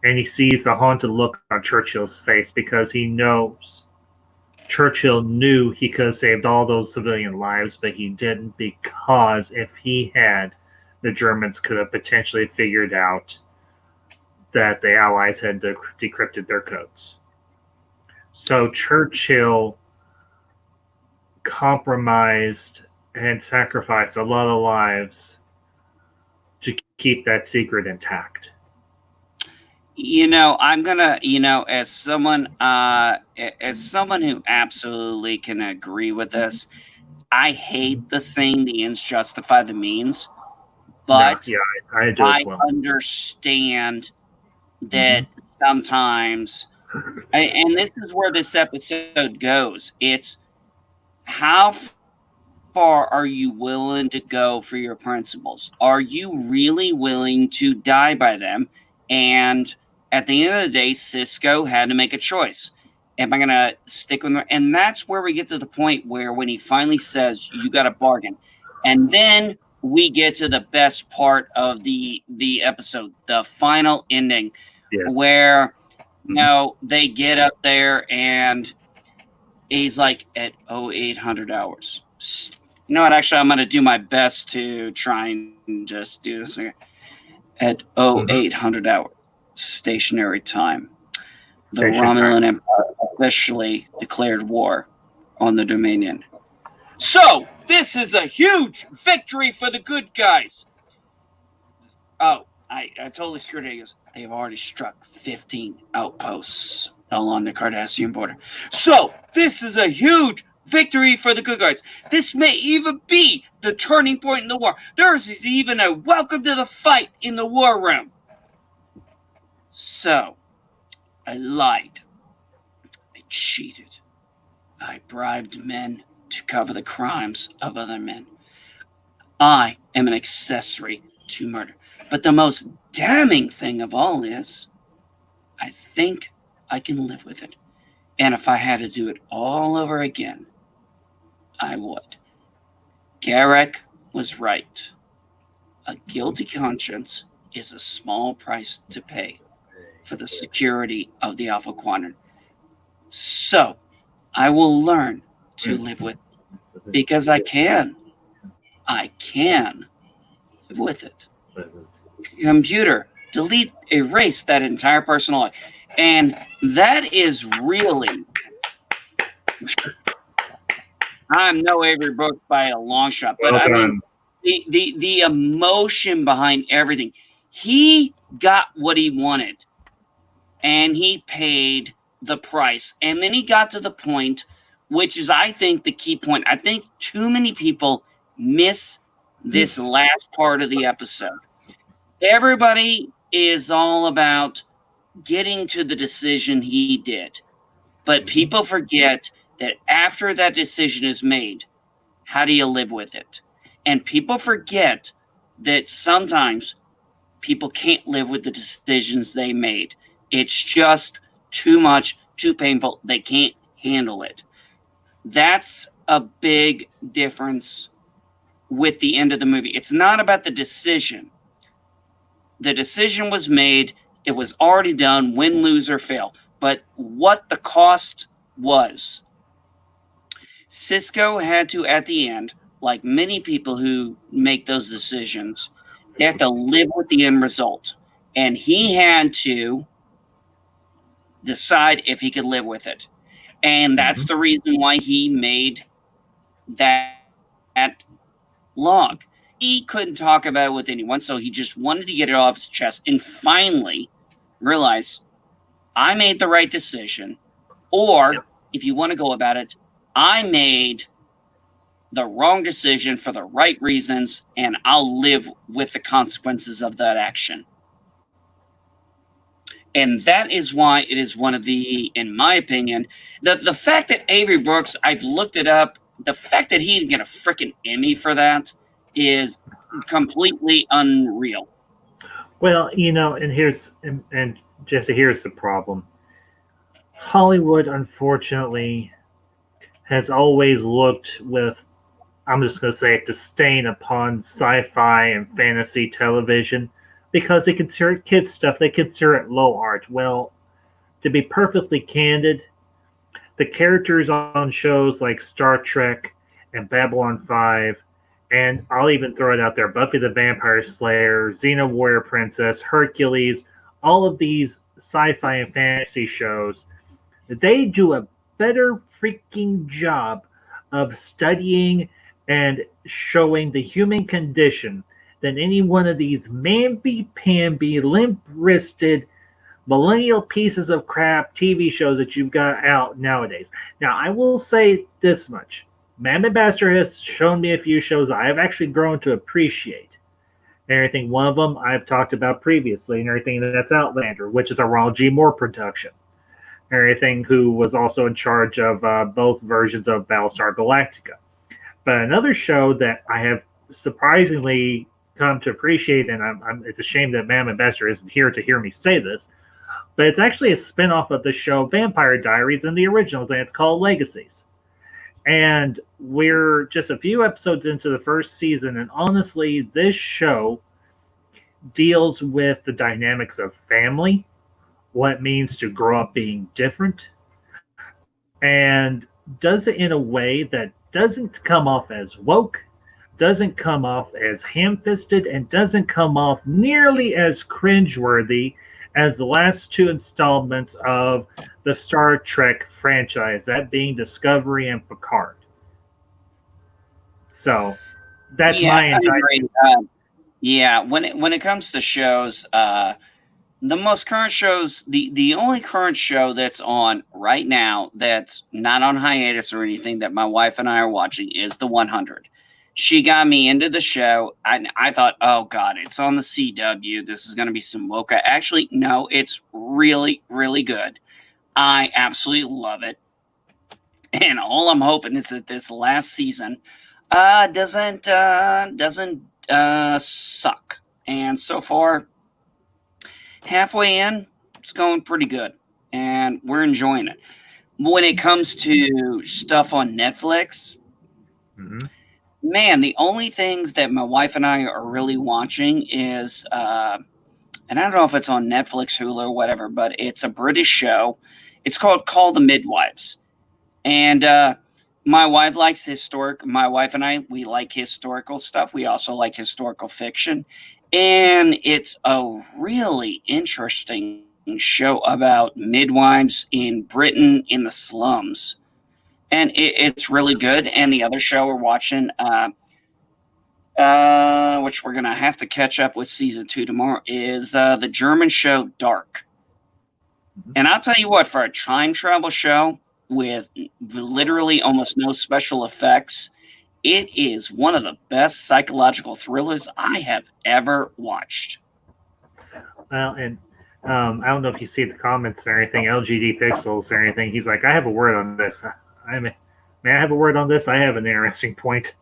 And he sees the haunted look on Churchill's face because he knows Churchill knew he could have saved all those civilian lives, but he didn't, because if he had, the Germans could have potentially figured out that the Allies had decrypted their codes. So Churchill compromised and sacrificed a lot of lives to keep that secret intact. I'm gonna, as someone who absolutely can agree with this, I hate the saying "the ends justify the means," but I understand that sometimes, and this is where this episode goes. It's how far are you willing to go for your principles? Are you really willing to die by them? And at the end of the day, Sisko had to make a choice. Am I going to stick with them? And that's where we get to the point where when he finally says, you got a bargain. And then we get to the best part of the episode, the final ending, where, they get up there and he's like, at 0800 hours. You know what? Actually, I'm going to do my best to try and just do this again. At 0800 hours. Stationary time. The Romulan Empire officially declared war on the Dominion. So, this is a huge victory for the good guys. Oh, I totally screwed it. They've already struck 15 outposts along the Cardassian border. So, this is a huge victory for the good guys. This may even be the turning point in the war. There is even a welcome to the fight in the war room. So, I lied. I cheated. I bribed men to cover the crimes of other men. I am an accessory to murder. But the most damning thing of all is I think I can live with it. And if I had to do it all over again, I would. Garrick was right. A guilty conscience is a small price to pay for the security of the Alpha Quadrant. So I will learn to live with it because I can. I can live with it. Computer, erase that entire personal life. And that is really, I'm no Avery Brooks by a long shot, but I mean, the emotion behind everything. He got what he wanted, and he paid the price. And then he got to the point, which is, I think, the key point. I think too many people miss this last part of the episode. Everybody is all about getting to the decision he did, but people forget that after that decision is made, how do you live with it? And people forget that sometimes people can't live with the decisions they made. It's just too much, too painful. They can't handle it. That's a big difference with the end of the movie. It's not about the decision. The decision was made. It was already done, win, lose, or fail. But what the cost was, Cisco had to, at the end, like many people who make those decisions, they have to live with the end result. And he had to decide if he could live with it. And that's the reason why he made that log. He couldn't talk about it with anyone, so he just wanted to get it off his chest and finally realize, I made the right decision. Or, if you want to go about it, I made the wrong decision for the right reasons, and I'll live with the consequences of that action. And that is why it is one of the, in my opinion, the fact that Avery Brooks, I've looked it up, the fact that he didn't get a freaking Emmy for that is completely unreal. Well, and Jesse, here's the problem. Hollywood, unfortunately, has always looked with, I'm just going to say, disdain upon sci-fi and fantasy television because they consider it kids stuff. They consider it low art. Well, to be perfectly candid, the characters on shows like Star Trek and Babylon 5, and I'll even throw it out there, Buffy the Vampire Slayer, Xena Warrior Princess, Hercules, all of these sci-fi and fantasy shows, they do a better freaking job of studying and showing the human condition than any one of these mamby-pamby, limp-wristed, millennial pieces of crap TV shows that you've got out nowadays. Now, I will say this much. Mammoth Bastard has shown me a few shows I have actually grown to appreciate. And everything, one of them I've talked about previously, and everything that's Outlander, which is a Ronald G. Moore production. And everything, who was also in charge of both versions of Battlestar Galactica. But another show that I have surprisingly come to appreciate, and it's a shame that Mammoth Bastard isn't here to hear me say this, but it's actually a spinoff of the show Vampire Diaries and the originals, and it's called Legacies. And we're just a few episodes into the first season, and honestly, this show deals with the dynamics of family, what it means to grow up being different, and does it in a way that doesn't come off as woke, doesn't come off as ham-fisted, and doesn't come off nearly as cringeworthy as the last two installments of the Star Trek franchise, that being Discovery and Picard. So that's my entire. When it comes to shows, the most current shows, the only current show that's on right now that's not on hiatus or anything that my wife and I are watching is The 100. She got me into the show. I thought, oh God, it's on the CW. This is going to be some woke. Actually, no, it's really, really good. I absolutely love it. And all I'm hoping is that this last season doesn't suck. And so far, halfway in, it's going pretty good, and we're enjoying it. When it comes to stuff on Netflix, man, the only things that my wife and I are really watching is, and I don't know if it's on Netflix, Hulu, or whatever, but it's a British show. It's called Call the Midwives. And my wife likes my wife and I, we like historical stuff. We also like historical fiction. And it's a really interesting show about midwives in Britain in the slums. And it's really good. And the other show we're watching, which we're going to have to catch up with season 2 tomorrow, is the German show Dark. And I'll tell you what, for a time travel show with literally almost no special effects, it is one of the best psychological thrillers I have ever watched. Well, and I don't know if you see the comments or anything, LGD Pixels or anything. He's like, I have a word on this. May I have a word on this? I have an interesting point.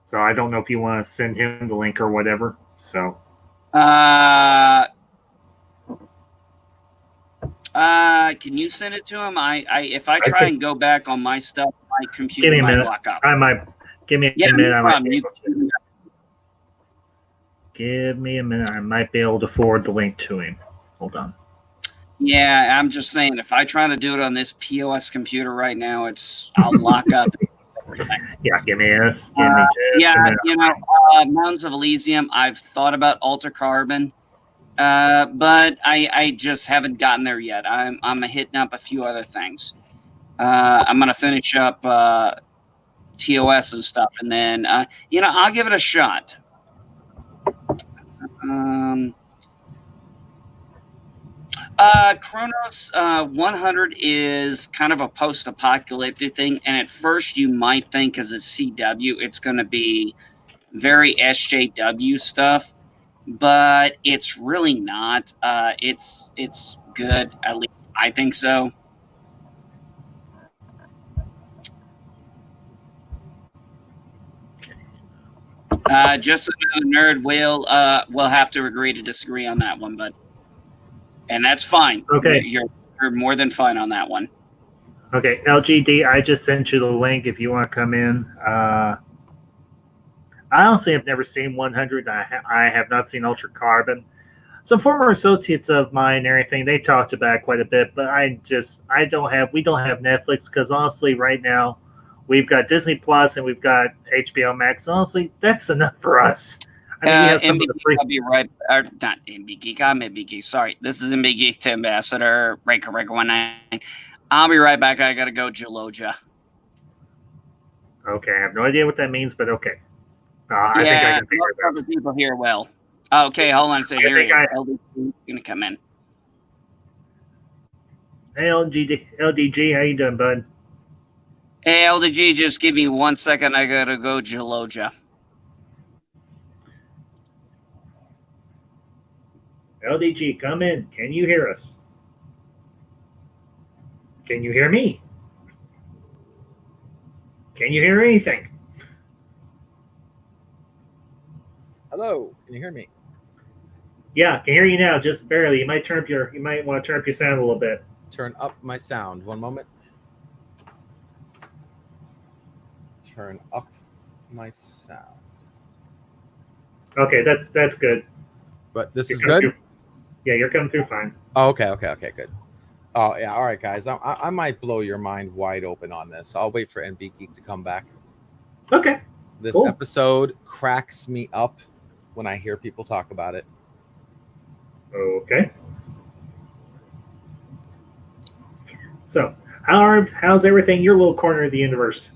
So I don't know if you want to send him the link or whatever. So. Can you send it to him? If I try and go back on my stuff, my computer might lock up. Give me a minute. Give me a minute. I might be able to forward the link to him. Hold on. Yeah, I'm just saying, if I try to do it on this POS computer right now, I'll lock up. Yeah, give me this. Mountains of Elysium. I've thought about Alter Carbon. But I just haven't gotten there yet. I'm hitting up a few other things. I'm going to finish up TOS and stuff, and then I'll give it a shot. Chronos 100 is kind of a post-apocalyptic thing, and at first you might think, because it's CW, it's going to be very SJW stuff. But it's really not. It's good, at least I think so. Just another nerd. We'll have to agree to disagree on that one, and that's fine. Okay, you're more than fine on that one. Okay, LGD, I just sent you the link if you want to come in. I honestly have never seen 100. I have not seen Ultra Carbon. Some former associates of mine and everything, they talked about it quite a bit, but we don't have Netflix because honestly, right now, we've got Disney Plus and we've got HBO Max. Honestly, that's enough for us. I'll be right. Not MB Geek. I'm MB Geek. Sorry, this is MB Geek to Ambassador Raker 19. I'll be right back. I gotta go, Geloja. Okay, I have no idea what that means, but okay. I think I can figure it out. People here will. Okay, hold on a second. Here he is. LDG gonna come in. Hey, LDG, how you doing, bud? Hey, LDG, just give me 1 second. I gotta go, Geloja. LDG, come in. Can you hear us? Can you hear me? Can you hear anything? Hello, can you hear me? Yeah, I can hear you now, just barely. You might want to turn up your sound a little bit. Turn up my sound. 1 moment. Turn up my sound. Okay, that's good. But this is good? Yeah, you're coming through fine. Oh, okay, good. Oh, yeah, all right, guys. I might blow your mind wide open on this. I'll wait for NB Geek to come back. Okay. This episode cracks me up when I hear people talk about it. Okay. So, how's everything in your little corner of the universe?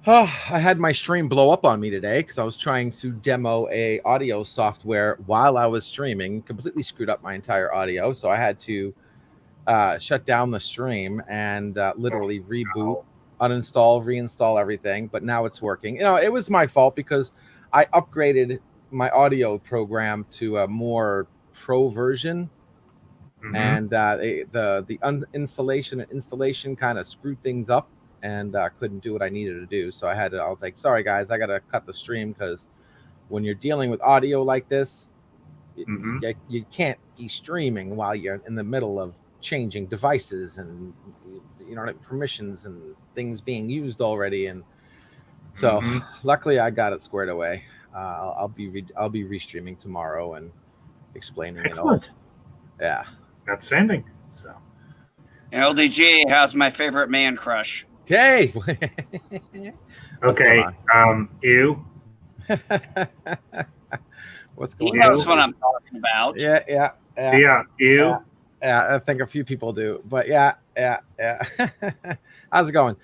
I had my stream blow up on me today because I was trying to demo a audio software while I was streaming. Completely screwed up my entire audio, so I had to shut down the stream and literally reboot, uninstall, reinstall everything. But now it's working. It was my fault because I upgraded my audio program to a more pro version, and the uninstallation and installation kind of screwed things up. And couldn't do what I needed to do. So I was like, sorry, guys, I got to cut the stream because when you're dealing with audio like this, you can't be streaming while you're in the middle of changing devices and permissions and things being used already, and so luckily I got it squared away. I'll be restreaming tomorrow and explaining Excellent. it all. Yeah, outstanding. So, LDG, how's my favorite man crush? Okay. Okay. You. What's going on? He knows what I'm talking about. Yeah. You. Yeah, I think a few people do, but yeah. How's it going?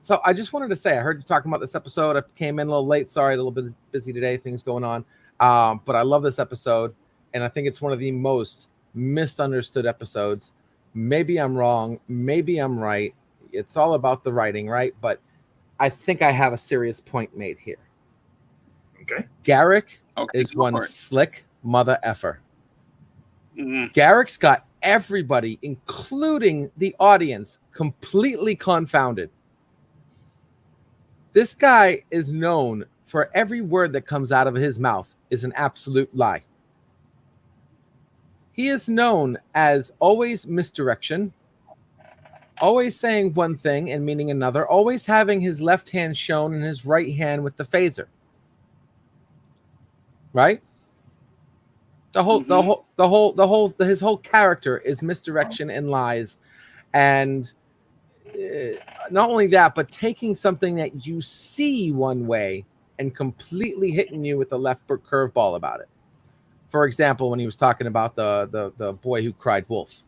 So I just wanted to say, I heard you talking about this episode. I came in a little late. Sorry, a little bit busy today. Things going on. But I love this episode, and I think it's one of the most misunderstood episodes. Maybe I'm wrong. Maybe I'm right. It's all about the writing, right? But I think I have a serious point made here. Okay. Garrick is one slick mother effer. Mm-hmm. Garrick's got everybody, including the audience, completely confounded. This guy is known for every word that comes out of his mouth is an absolute lie. He is known as always misdirection, always saying one thing and meaning another, always having his left hand shown and his right hand with the phaser. Right? His whole character is misdirection and lies, and not only that, but taking something that you see one way and completely hitting you with the left curveball about it. For example, when he was talking about the boy who cried wolf,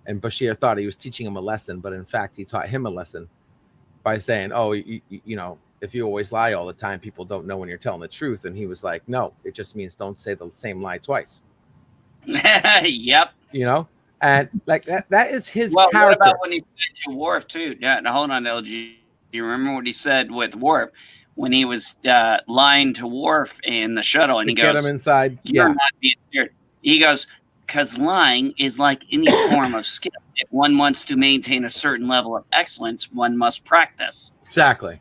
and Bashir thought he was teaching him a lesson, but in fact he taught him a lesson by saying, "Oh, you know, if you always lie all the time, people don't know when you're telling the truth." And he was like, "No, it just means don't say the same lie twice." Yep. You know, and like that is his character. What about when he said to Worf too? Yeah, now hold on, LG. Do you remember what he said with Worf when he was lying to Worf in the shuttle, and he goes, "Get him inside." You're not being serious. He goes, "Because lying is like any form of skill. If one wants to maintain a certain level of excellence, one must practice." Exactly.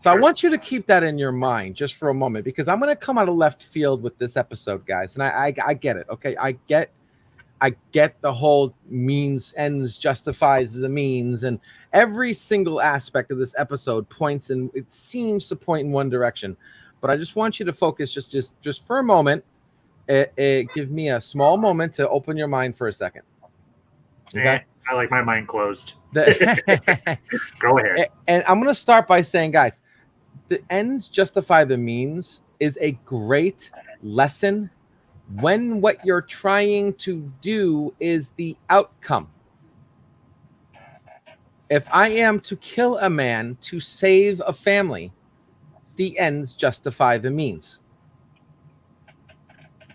So I want you to keep that in your mind just for a moment, because I'm going to come out of left field with this episode, guys. And I get it. Okay. I get the whole means ends justifies the means, and every single aspect of this episode points in, it seems to point in one direction, but I just want you to focus just for a moment. Give me a small moment to open your mind for a second. Okay. I like my mind closed. Go ahead. And I'm going to start by saying, guys, the ends justify the means is a great lesson when what you're trying to do is the outcome. If I am to kill a man to save a family, the ends justify the means.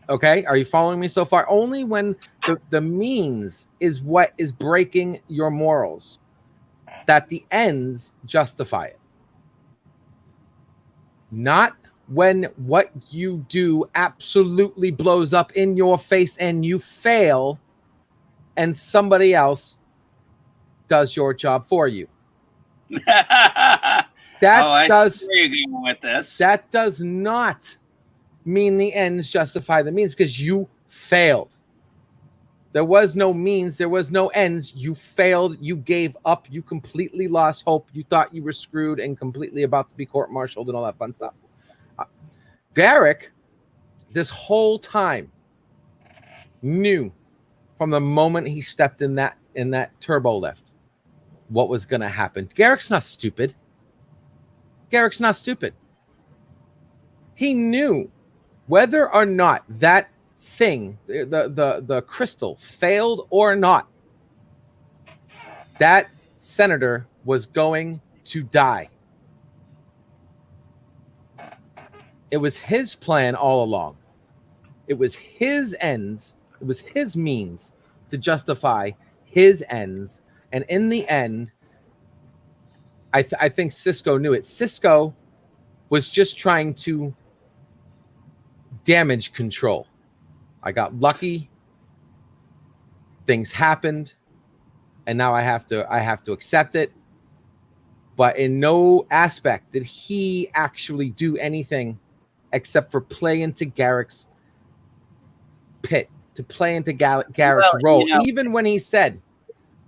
Okay, are you following me so far? Only when the means is what is breaking your morals, that the ends justify it. Not when what you do absolutely blows up in your face and you fail and somebody else does your job for you. I see where you're going with this. That does not mean the ends justify the means, because you failed. There was no means, there was no ends. You failed, you gave up, you completely lost hope. You thought you were screwed and completely about to be court-martialed and all that fun stuff. Garrick, this whole time, knew from the moment he stepped in that turbo lift what was going to happen. Garrick's not stupid. He knew whether or not that thing, the crystal, failed or not, that senator was going to die. It was his plan all along. It was his ends. It was his means to justify his ends. And in the end, I think Sisko knew it. Sisko was just trying to damage control. I got lucky. Things happened, and now I have to accept it. But in no aspect did he actually do anything except for play into Garrick's pit, to play into Garrick's role. Even when he said,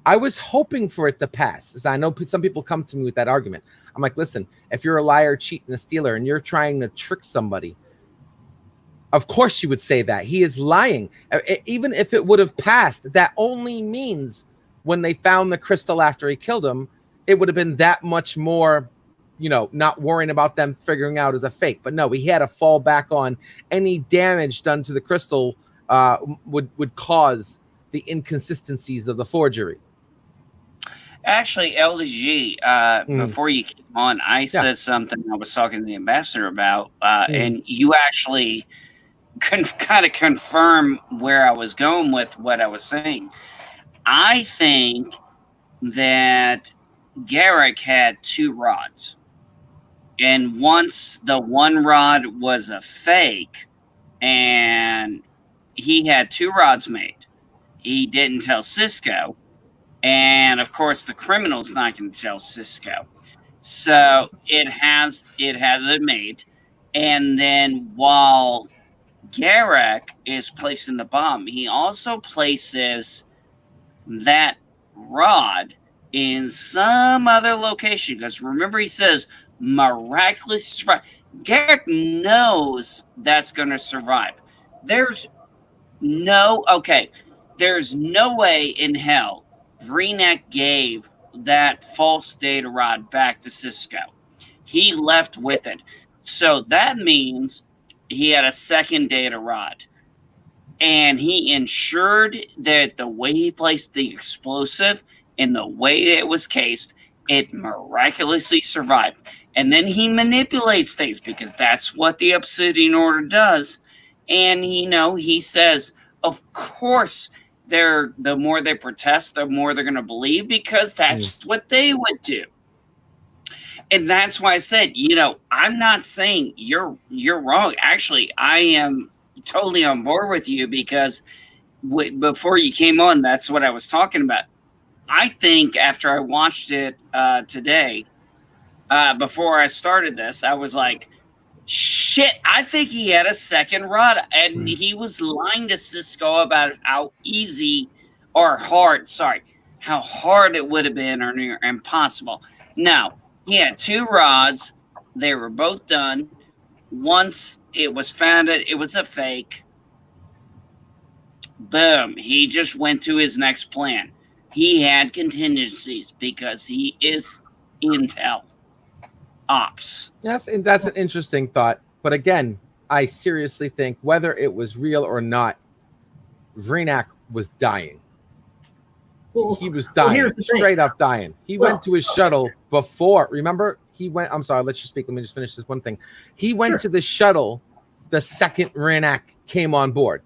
I was hoping for it to pass. As I know some people come to me with that argument. I'm like, listen, if you're a liar, cheat, and a stealer, and you're trying to trick somebody, of course you would say that. He is lying. Even if it would have passed, that only means when they found the crystal after he killed him, it would have been that much more, not worrying about them figuring out as a fake. But no, he had to fall back on any damage done to the crystal would cause the inconsistencies of the forgery. Actually, LDG, before you came on, I said something I was talking to the ambassador about, and you actually kind of confirm where I was going with what I was saying. I think that Garrick had 2 rods. And once the one rod was a fake, and he had 2 rods made, he didn't tell Cisco. And of course, the criminal's not going to tell Cisco. So it has it made. And then while Garrick is placing the bomb, he also places that rod in some other location. Because remember, he says miraculous survive. Garrick knows that's going to survive. There's no way in hell Vreenak gave that false data rod back to Cisco. He left with it. So that means he had a second data rod. And he ensured that the way he placed the explosive and the way it was cased, it miraculously survived. And then he manipulates things because that's what the Obsidian Order does. And, he says, of course, the more they protest, the more they're going to believe because that's what they would do. And that's why I said, I'm not saying you're wrong. Actually, I am totally on board with you because before you came on, that's what I was talking about. I think after I watched it today, before I started this, I was like, shit, I think he had a second rod, and he was lying to Cisco about how hard it would have been or near impossible. Now, he had 2 rods. They were both done. Once it was found that it was a fake, boom, he just went to his next plan. He had contingencies because he is intel ops. That's an interesting thought. But again, I seriously think whether it was real or not, Vreenak was dying. He was dying, straight up dying. He went to his shuttle before. Remember, I'm sorry, let's just speak. Let me just finish this one thing. He went to the shuttle the second Vreenak came on board.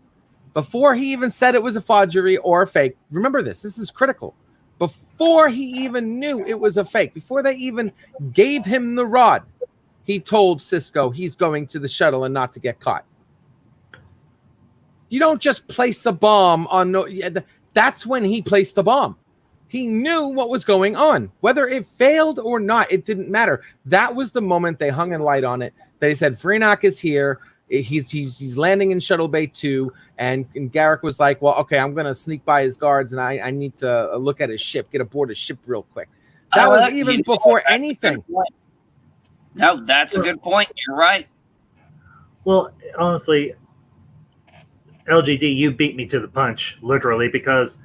Before he even said it was a forgery or a fake. Remember this. This is critical. Before he even knew it was a fake, before they even gave him the rod, he told Cisco he's going to the shuttle and not to get caught. You don't just place a bomb on that's when he placed the bomb. He knew what was going on. Whether it failed or not, it didn't matter. That was the moment they hung a light on it. They said, Vreenak is here. He's landing in Shuttle Bay 2. And Garrick was like, well, okay, I'm going to sneak by his guards, and I need to look at his ship, get aboard his ship real quick. That was even before anything. No, that's a good point. You're right. Well, honestly, LGD, you beat me to the punch, literally, because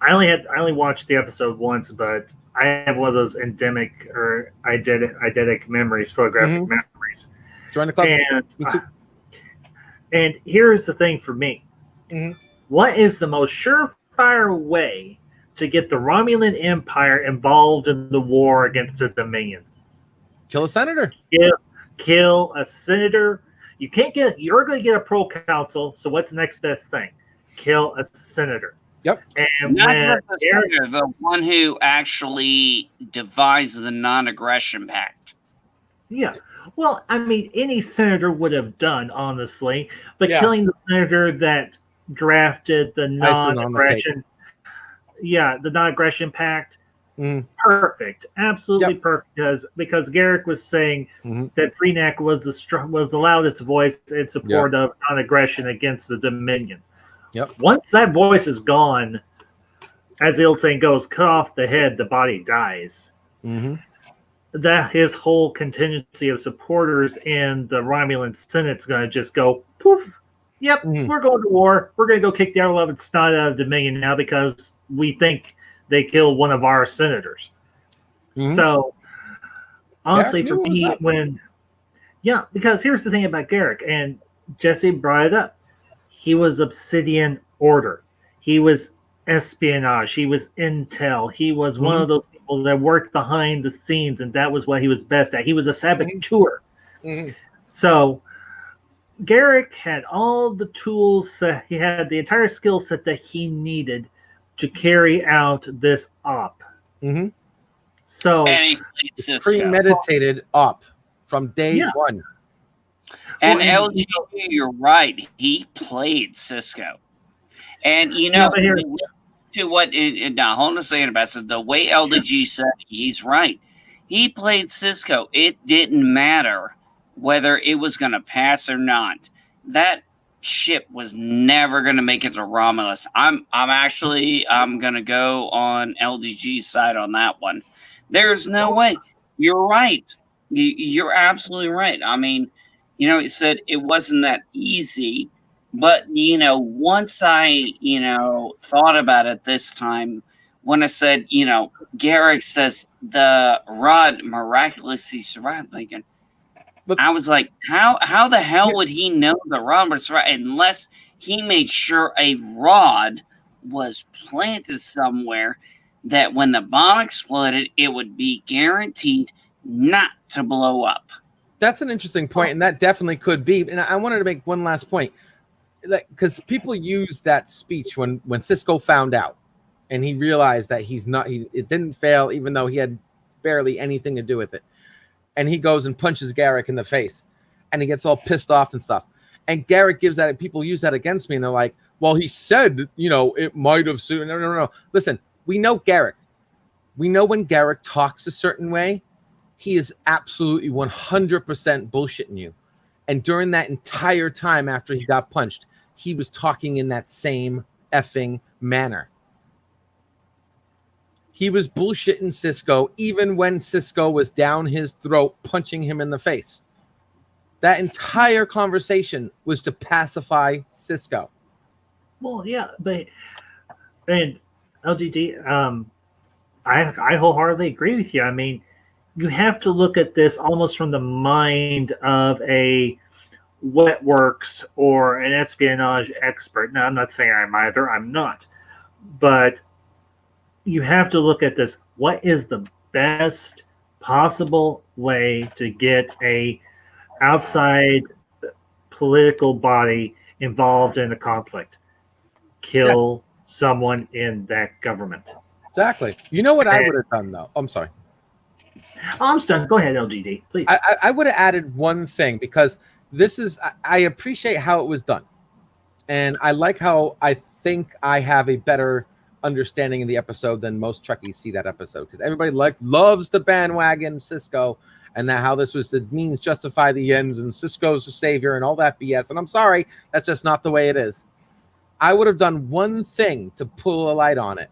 I only watched the episode once, but I have one of those endemic or eidetic memories, photographic memories. Join the club. And, me too. And here's the thing for me. What is the most surefire way to get the Romulan Empire involved in the war against the Dominion? Kill a senator. Kill a senator. You're going to get a pro-council, so what's the next best thing? Kill a senator. Yep. And the one who actually devised the non-aggression pact. Yeah. Well, I mean, any senator would have done, honestly, but killing the senator that drafted the non-aggression, the non-aggression pact, perfect, absolutely perfect, because Garrick was saying that Vreenak was the loudest voice in support of non-aggression against the Dominion. Yep. Once that voice is gone, as the old saying goes, cut off the head, the body dies. Mm-hmm. That his whole contingency of supporters in the Romulan Senate's going to just go poof. Yep, we're going to war. We're going to go kick the R11 snot out of Dominion now because we think they killed one of our senators. Mm-hmm. So, honestly, for me, because here's the thing about Garrick, and Jesse brought it up. He was Obsidian Order. He was espionage. He was intel. He was one of those people that worked behind the scenes, and that was what he was best at. He was a saboteur. Mm-hmm. So, Garrick had all the tools. He had the entire skill set that he needed to carry out this op. Mm-hmm. So, and he premeditated op from day one. And LG, you're right. He played Cisco. And, to what now, hold on a second about the way LDG said, he's right. He played Cisco. It didn't matter whether it was going to pass or not. That ship was never going to make it to Romulus. I'm going to go on LDG's side on that one. There's no way. You're right. You're absolutely right. I mean, it said it wasn't that easy, but, once I, thought about it this time, when I said, Garrick says the rod miraculously survived, thinking, but I was like, how the hell would he know the rod was right unless he made sure a rod was planted somewhere that when the bomb exploded, it would be guaranteed not to blow up. That's an interesting point, and that definitely could be. And I wanted to make one last point, because people use that speech when Cisco found out, and he realized that it didn't fail, even though he had barely anything to do with it. And he goes and punches Garrick in the face, and he gets all pissed off and stuff. And Garrick gives that, people use that against me, and they're like, well, he said, it might have soon. No. Listen, we know Garrick. We know when Garrick talks a certain way, he is absolutely 100% bullshitting you. And during that entire time after he got punched, he was talking in that same effing manner. He was bullshitting Cisco even when Cisco was down his throat punching him in the face. That entire conversation was to pacify Cisco. Well, yeah, but and LGD, I wholeheartedly agree with you. I mean, you have to look at this almost from the mind of a wetworks or an espionage expert. Now, I'm not saying I'm either. I'm not. But you have to look at this. What is the best possible way to get a outside political body involved in a conflict? Kill someone in that government. Exactly. You know what I would have done, though? I'm sorry. I'm done. Go ahead, LGD, please. I would have added one thing, because I appreciate how it was done. And I like how I think I have a better understanding of the episode than most Trekkies see that episode, because everybody loves the bandwagon Cisco, and that how this was the means justify the ends, and Cisco's the savior and all that BS. And I'm sorry, that's just not the way it is. I would have done one thing to pull a light on it.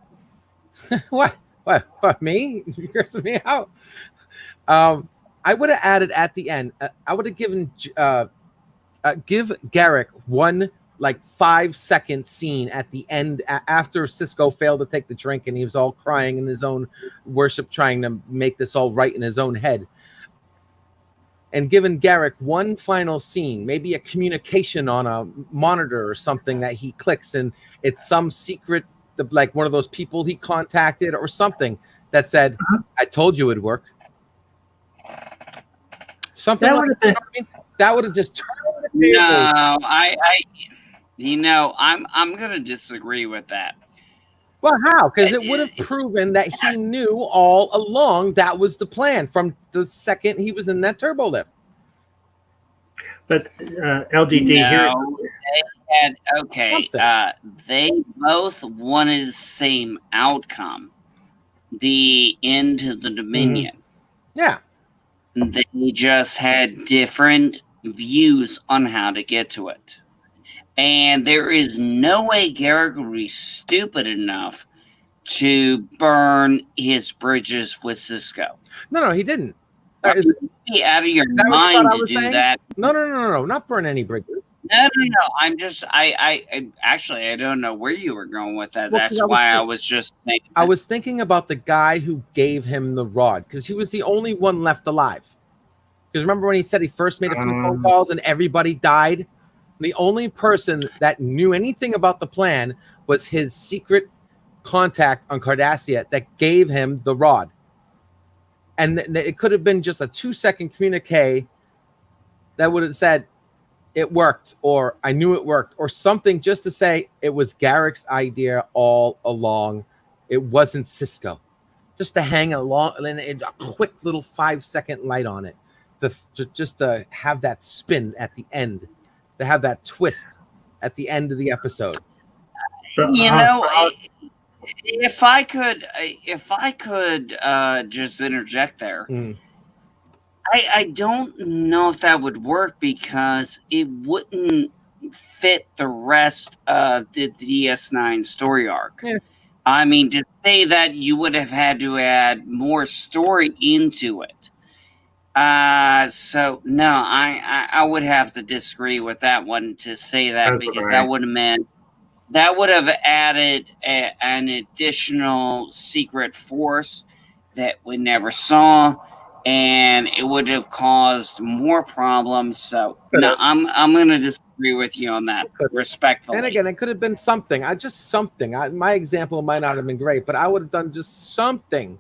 What, me? You cursing me out? I would have added at the end. I would have given give Garrick one 5-second scene at the end after Cisco failed to take the drink and he was all crying in his own worship, trying to make this all right in his own head. And given Garrick one final scene, maybe a communication on a monitor or something that he clicks, and it's some secret, like one of those people he contacted or something that said, "I told you it'd work." Something that would have just turned the table. No, I'm gonna disagree with that. Well, how? Because it would have proven that he knew all along that was the plan from the second he was in that turbo lift. But LGD they both wanted the same outcome, the end to the Dominion. Yeah. They just had different views on how to get to it. And there is no way Garrick would be stupid enough to burn his bridges with Cisco. No, he didn't. Be out of your mind to do that. No, not burn any bridges. No. I'm just, I actually, I don't know where you were going with that. Well, that's why I was just saying. I was thinking about the guy who gave him the rod, because he was the only one left alive. Because remember when he said he first made a few phone calls and everybody died? The only person that knew anything about the plan was his secret contact on Cardassia that gave him the rod. And it could have been just a 2-second communique that would have said, it worked, or I knew it worked, or something, just to say it was Garrick's idea all along. It wasn't Cisco. Just to hang along, and then a quick little 5-second light on it, just to have that spin at the end, to have that twist at the end of the episode. If I could just interject there. I don't know if that would work, because it wouldn't fit the rest of the DS9 story arc. Yeah. I mean, to say that you would have had to add more story into it. So no, I would have to disagree with that one, to say that. That's because right. that would have added an additional secret force that we never saw, and it would have caused more problems. So no, I'm going to disagree with you on that, respectfully. And again, it could have been something. My example might not have been great, but I would have done just something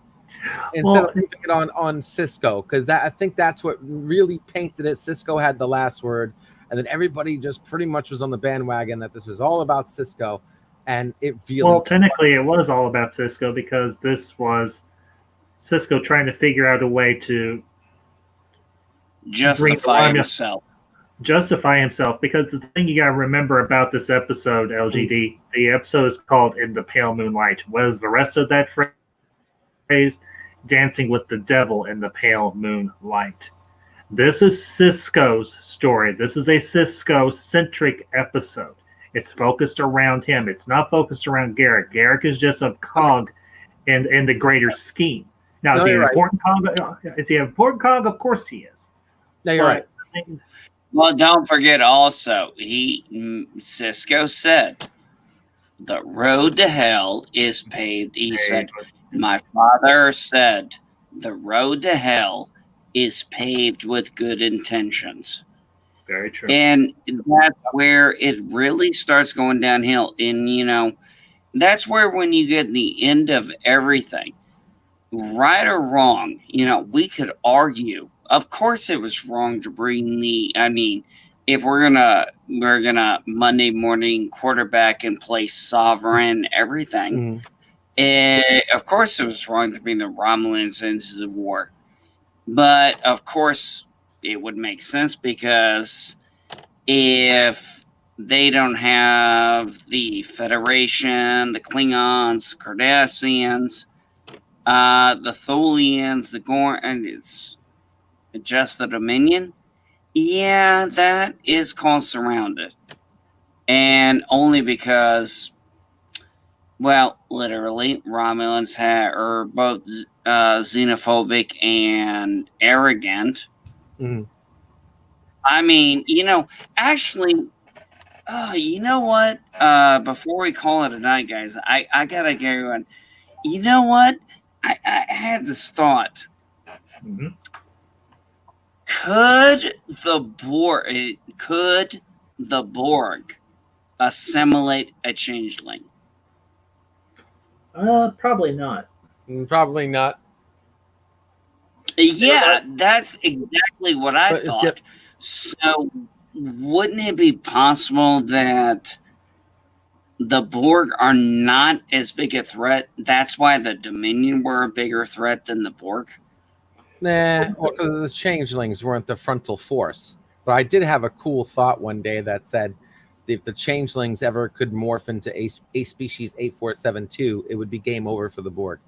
instead of leaving it on Cisco, because I think that's what really painted it. Cisco had the last word, and then everybody just pretty much was on the bandwagon that this was all about Cisco, and it really. Well, technically, it was all about Cisco, because this was Cisco trying to figure out a way to justify himself. Because the thing you got to remember about this episode, LGD, the episode is called "In the Pale Moonlight." What is the rest of that phrase? Dancing with the devil in the pale moonlight. This is Cisco's story. This is a Cisco-centric episode. It's focused around him. It's not focused around Garrick. Garrick is just a cog in the greater scheme. Now, is he an important cog? Is he an important cog? Of course he is. No, you're right. Well, don't forget also, Cisco said, the road to hell is paved. He said, my father said, the road to hell is paved with good intentions. Very true. And that's where it really starts going downhill. And, that's where, when you get the end of everything, right or wrong, we could argue. Of course it was wrong to bring if we're gonna Monday morning quarterback and play sovereign everything. Of course it was wrong to bring the Romulans into the war. But of course it would make sense, because if they don't have the Federation, the Klingons, the Cardassians, the Tholians, the Gorn, and it's just the Dominion, that is called surrounded. And only because, well, literally, Romulans are both xenophobic and arrogant. I mean, actually, you know what? Before we call it a night, guys, I gotta go on. You know what? I had this thought. Could the Borg assimilate a changeling? Probably not. Probably not. Yeah, that's exactly what I thought. So, wouldn't it be possible that the Borg are not as big a threat? That's why the Dominion were a bigger threat than the Borg? Nah, well, because the changelings weren't the frontal force. But I did have a cool thought one day that said, if the changelings ever could morph into a species 8472, it would be game over for the Borg.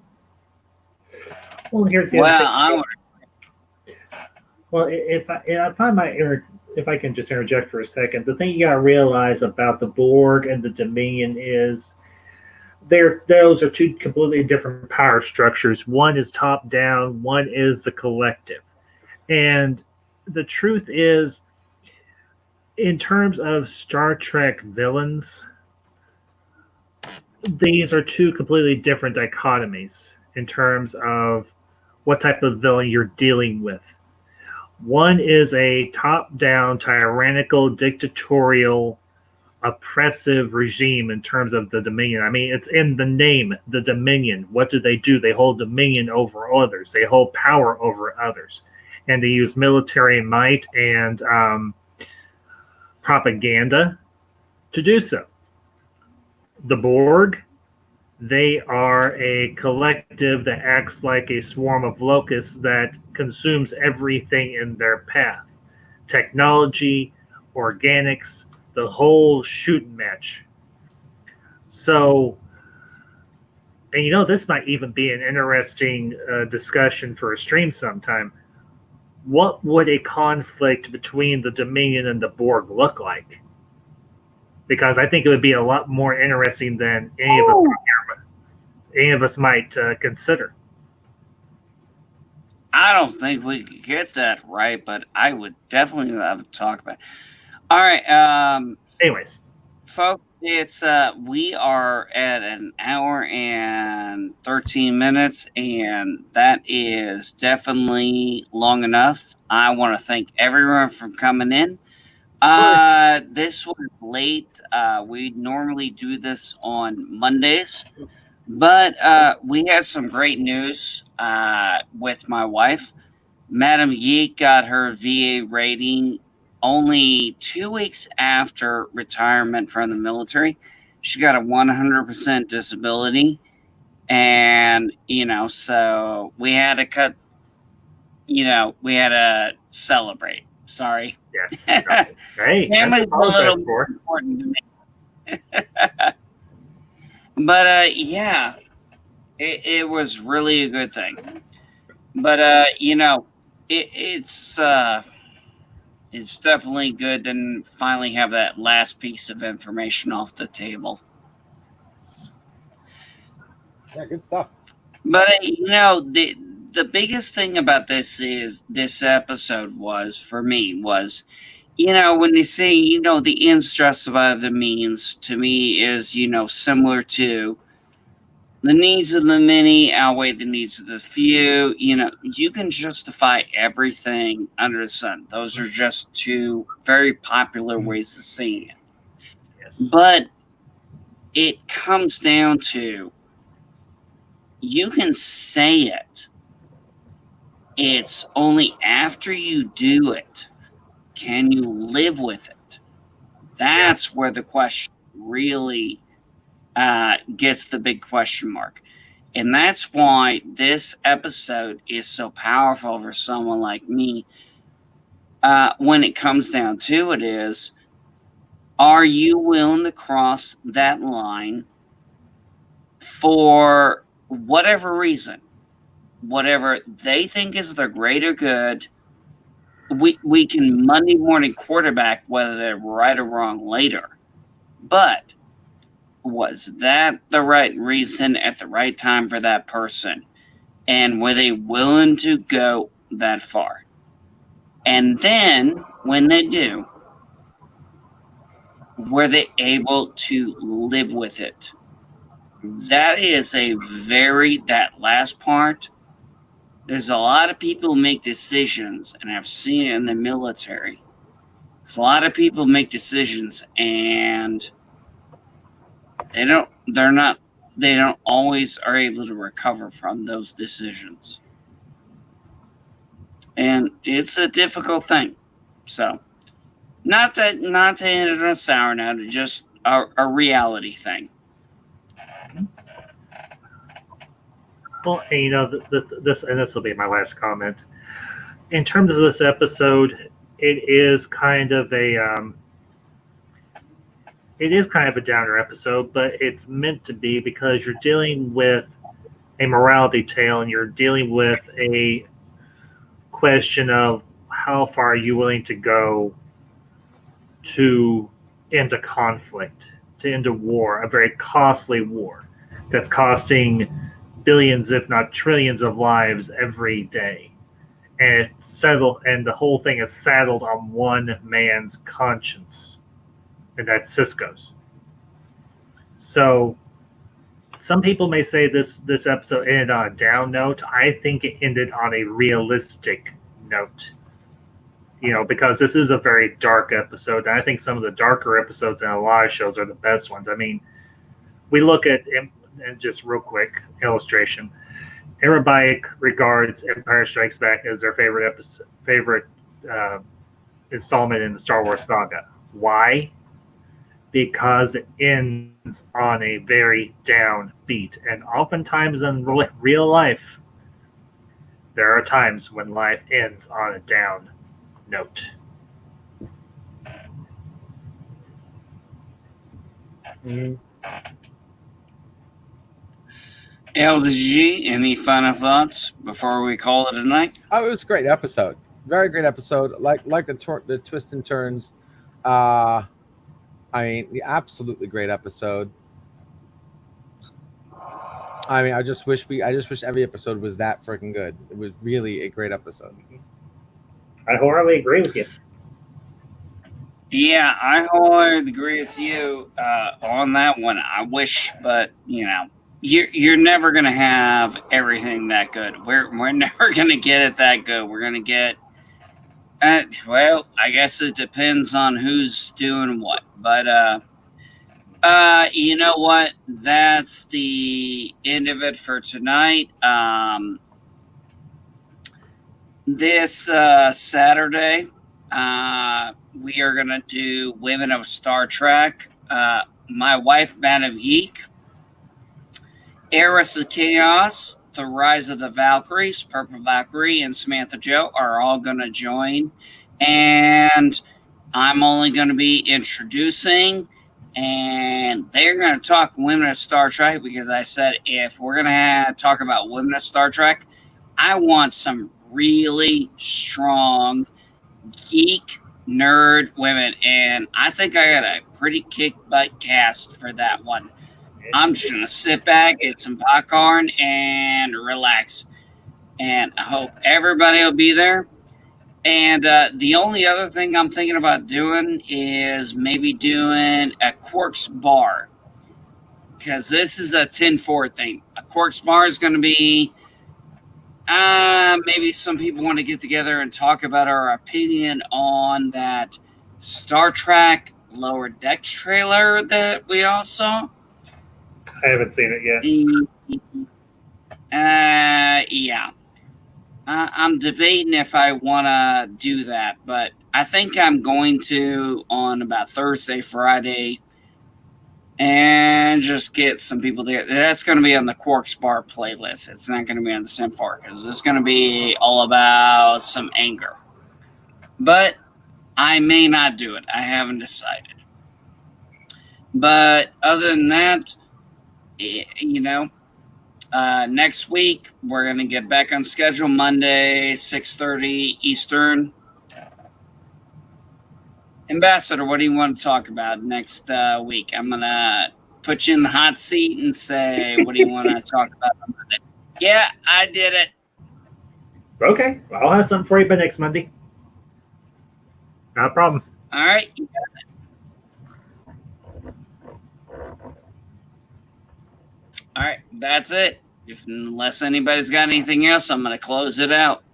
Well, here's the other thing. Well, if I can just interject for a second, the thing you got to realize about the Borg and the Dominion is those are two completely different power structures. One is top down, one is the collective. And the truth is, in terms of Star Trek villains, these are two completely different dichotomies in terms of what type of villain you're dealing with. One is a top-down, tyrannical, dictatorial, oppressive regime in terms of the Dominion. I mean, it's in the name, the Dominion. What do? They hold dominion over others. They hold power over others. And they use military might and propaganda to do so. The Borg, they are a collective that acts like a swarm of locusts that consumes everything in their path. Technology, organics, the whole shooting match. So, and this might even be an interesting discussion for a stream sometime. What would a conflict between the Dominion and the Borg look like? Because I think it would be a lot more interesting than any of us might consider. I don't think we could get that right, but I would definitely have to talk about it. All right. Anyways, folks, it's we are at an hour and 13 minutes, and that is definitely long enough. I want to thank everyone for coming in. This was late. We normally do this on Mondays, but we had some great news with my wife. Madam Yeet got her VA rating only 2 weeks after retirement from the military. She got a 100% disability. And, so we had to cut, we had to celebrate. Sorry. Yes. Hey, family's a little more important to me. But yeah, it was really a good thing. But it's definitely good to finally have that last piece of information off the table. Yeah, good stuff. But the biggest thing about this episode was, for me, was, when they say, the ends justify the means, to me is, similar to the needs of the many outweigh the needs of the few. You can justify everything under the sun. Those are just two very popular ways of saying it. Yes. But it comes down to, you can say it. It's only after you do it, can you live with it? That's where the question really gets the big question mark. And that's why this episode is so powerful for someone like me. When it comes down to it is, are you willing to cross that line for whatever reason? Whatever they think is the greater good, we can Monday morning quarterback whether they're right or wrong later. But was that the right reason at the right time for that person? And were they willing to go that far? And then, when they do, were they able to live with it? That is that last part. There's a lot of people who make decisions, and I've seen it in the military. There's a lot of people make decisions, and they don't always are able to recover from those decisions. And it's a difficult thing. So, not to end it on a sour note, just a reality thing. Well, this will be my last comment. In terms of this episode, it is kind of a downer episode, but it's meant to be because you're dealing with a morality tale and you're dealing with a question of how far are you willing to go to end a conflict, to end a war, a very costly war. that's costing billions, if not trillions, of lives every day. And the whole thing is saddled on one man's conscience, and that's Cisco's. So some people may say this episode ended on a down note. I think it ended on a realistic note. Because this is a very dark episode, and I think some of the darker episodes in a lot of shows are the best ones. I mean, we look at, and just real quick illustration, everybody regards Empire Strikes Back as their favorite installment in the Star Wars saga. Why? Because it ends on a very down beat, and oftentimes in real life, there are times when life ends on a down note. LG, any final thoughts before we call it a night? Oh, it was a great episode. Very great episode. Like the twists and turns. I mean, the absolutely great episode. I mean, I just wish every episode was that freaking good. It was really a great episode. I wholeheartedly agree with you. Yeah, I wholeheartedly agree with you on that one. I wish, but you're never gonna have everything that good. We're never gonna get it that good. We're gonna get. Well, I guess it depends on who's doing what. But you know what? That's the end of it for tonight. This Saturday, we are going to do Women of Star Trek, My Wife, Madam Geek, Heiress of Chaos, The Rise of the Valkyries, Purple Valkyrie, and Samantha Joe are all going to join. And I'm only going to be introducing, and they're going to talk Women of Star Trek, because I said if we're going to talk about Women of Star Trek, I want some really strong geek nerd women, and I think I got a pretty kick butt cast for that one. I'm just gonna sit back, get some popcorn, and relax, and I hope everybody will be there. And the only other thing I'm thinking about doing is maybe doing a Quark's bar, because this is a 10-4 thing. A Quark's bar is going to be maybe some people want to get together and talk about our opinion on that Star Trek Lower Decks trailer that we all saw. I haven't seen it yet. Yeah. I'm debating if I want to do that, but I think I'm going to on about Thursday, Friday, and just get some people there. That's going to be on the Quark's Bar playlist. It's not going to be on the Sim4, because it's going to be all about some anger. But I may not do it. I haven't decided. But other than that, next week we're going to get back on schedule Monday, 6:30 Eastern. Ambassador, what do you want to talk about next week? I'm going to put you in the hot seat and say, what do you want to talk about on Monday? Yeah, I did it. Okay. Well, I'll have something for you by next Monday. No problem. All right. You got it. All right. That's it. Unless anybody's got anything else, I'm going to close it out.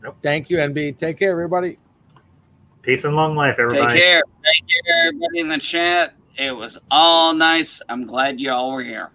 Nope. Thank you, NB. Take care, everybody. Peace and long life, everybody. Take care. Thank you, everybody in the chat. It was all nice. I'm glad you all were here.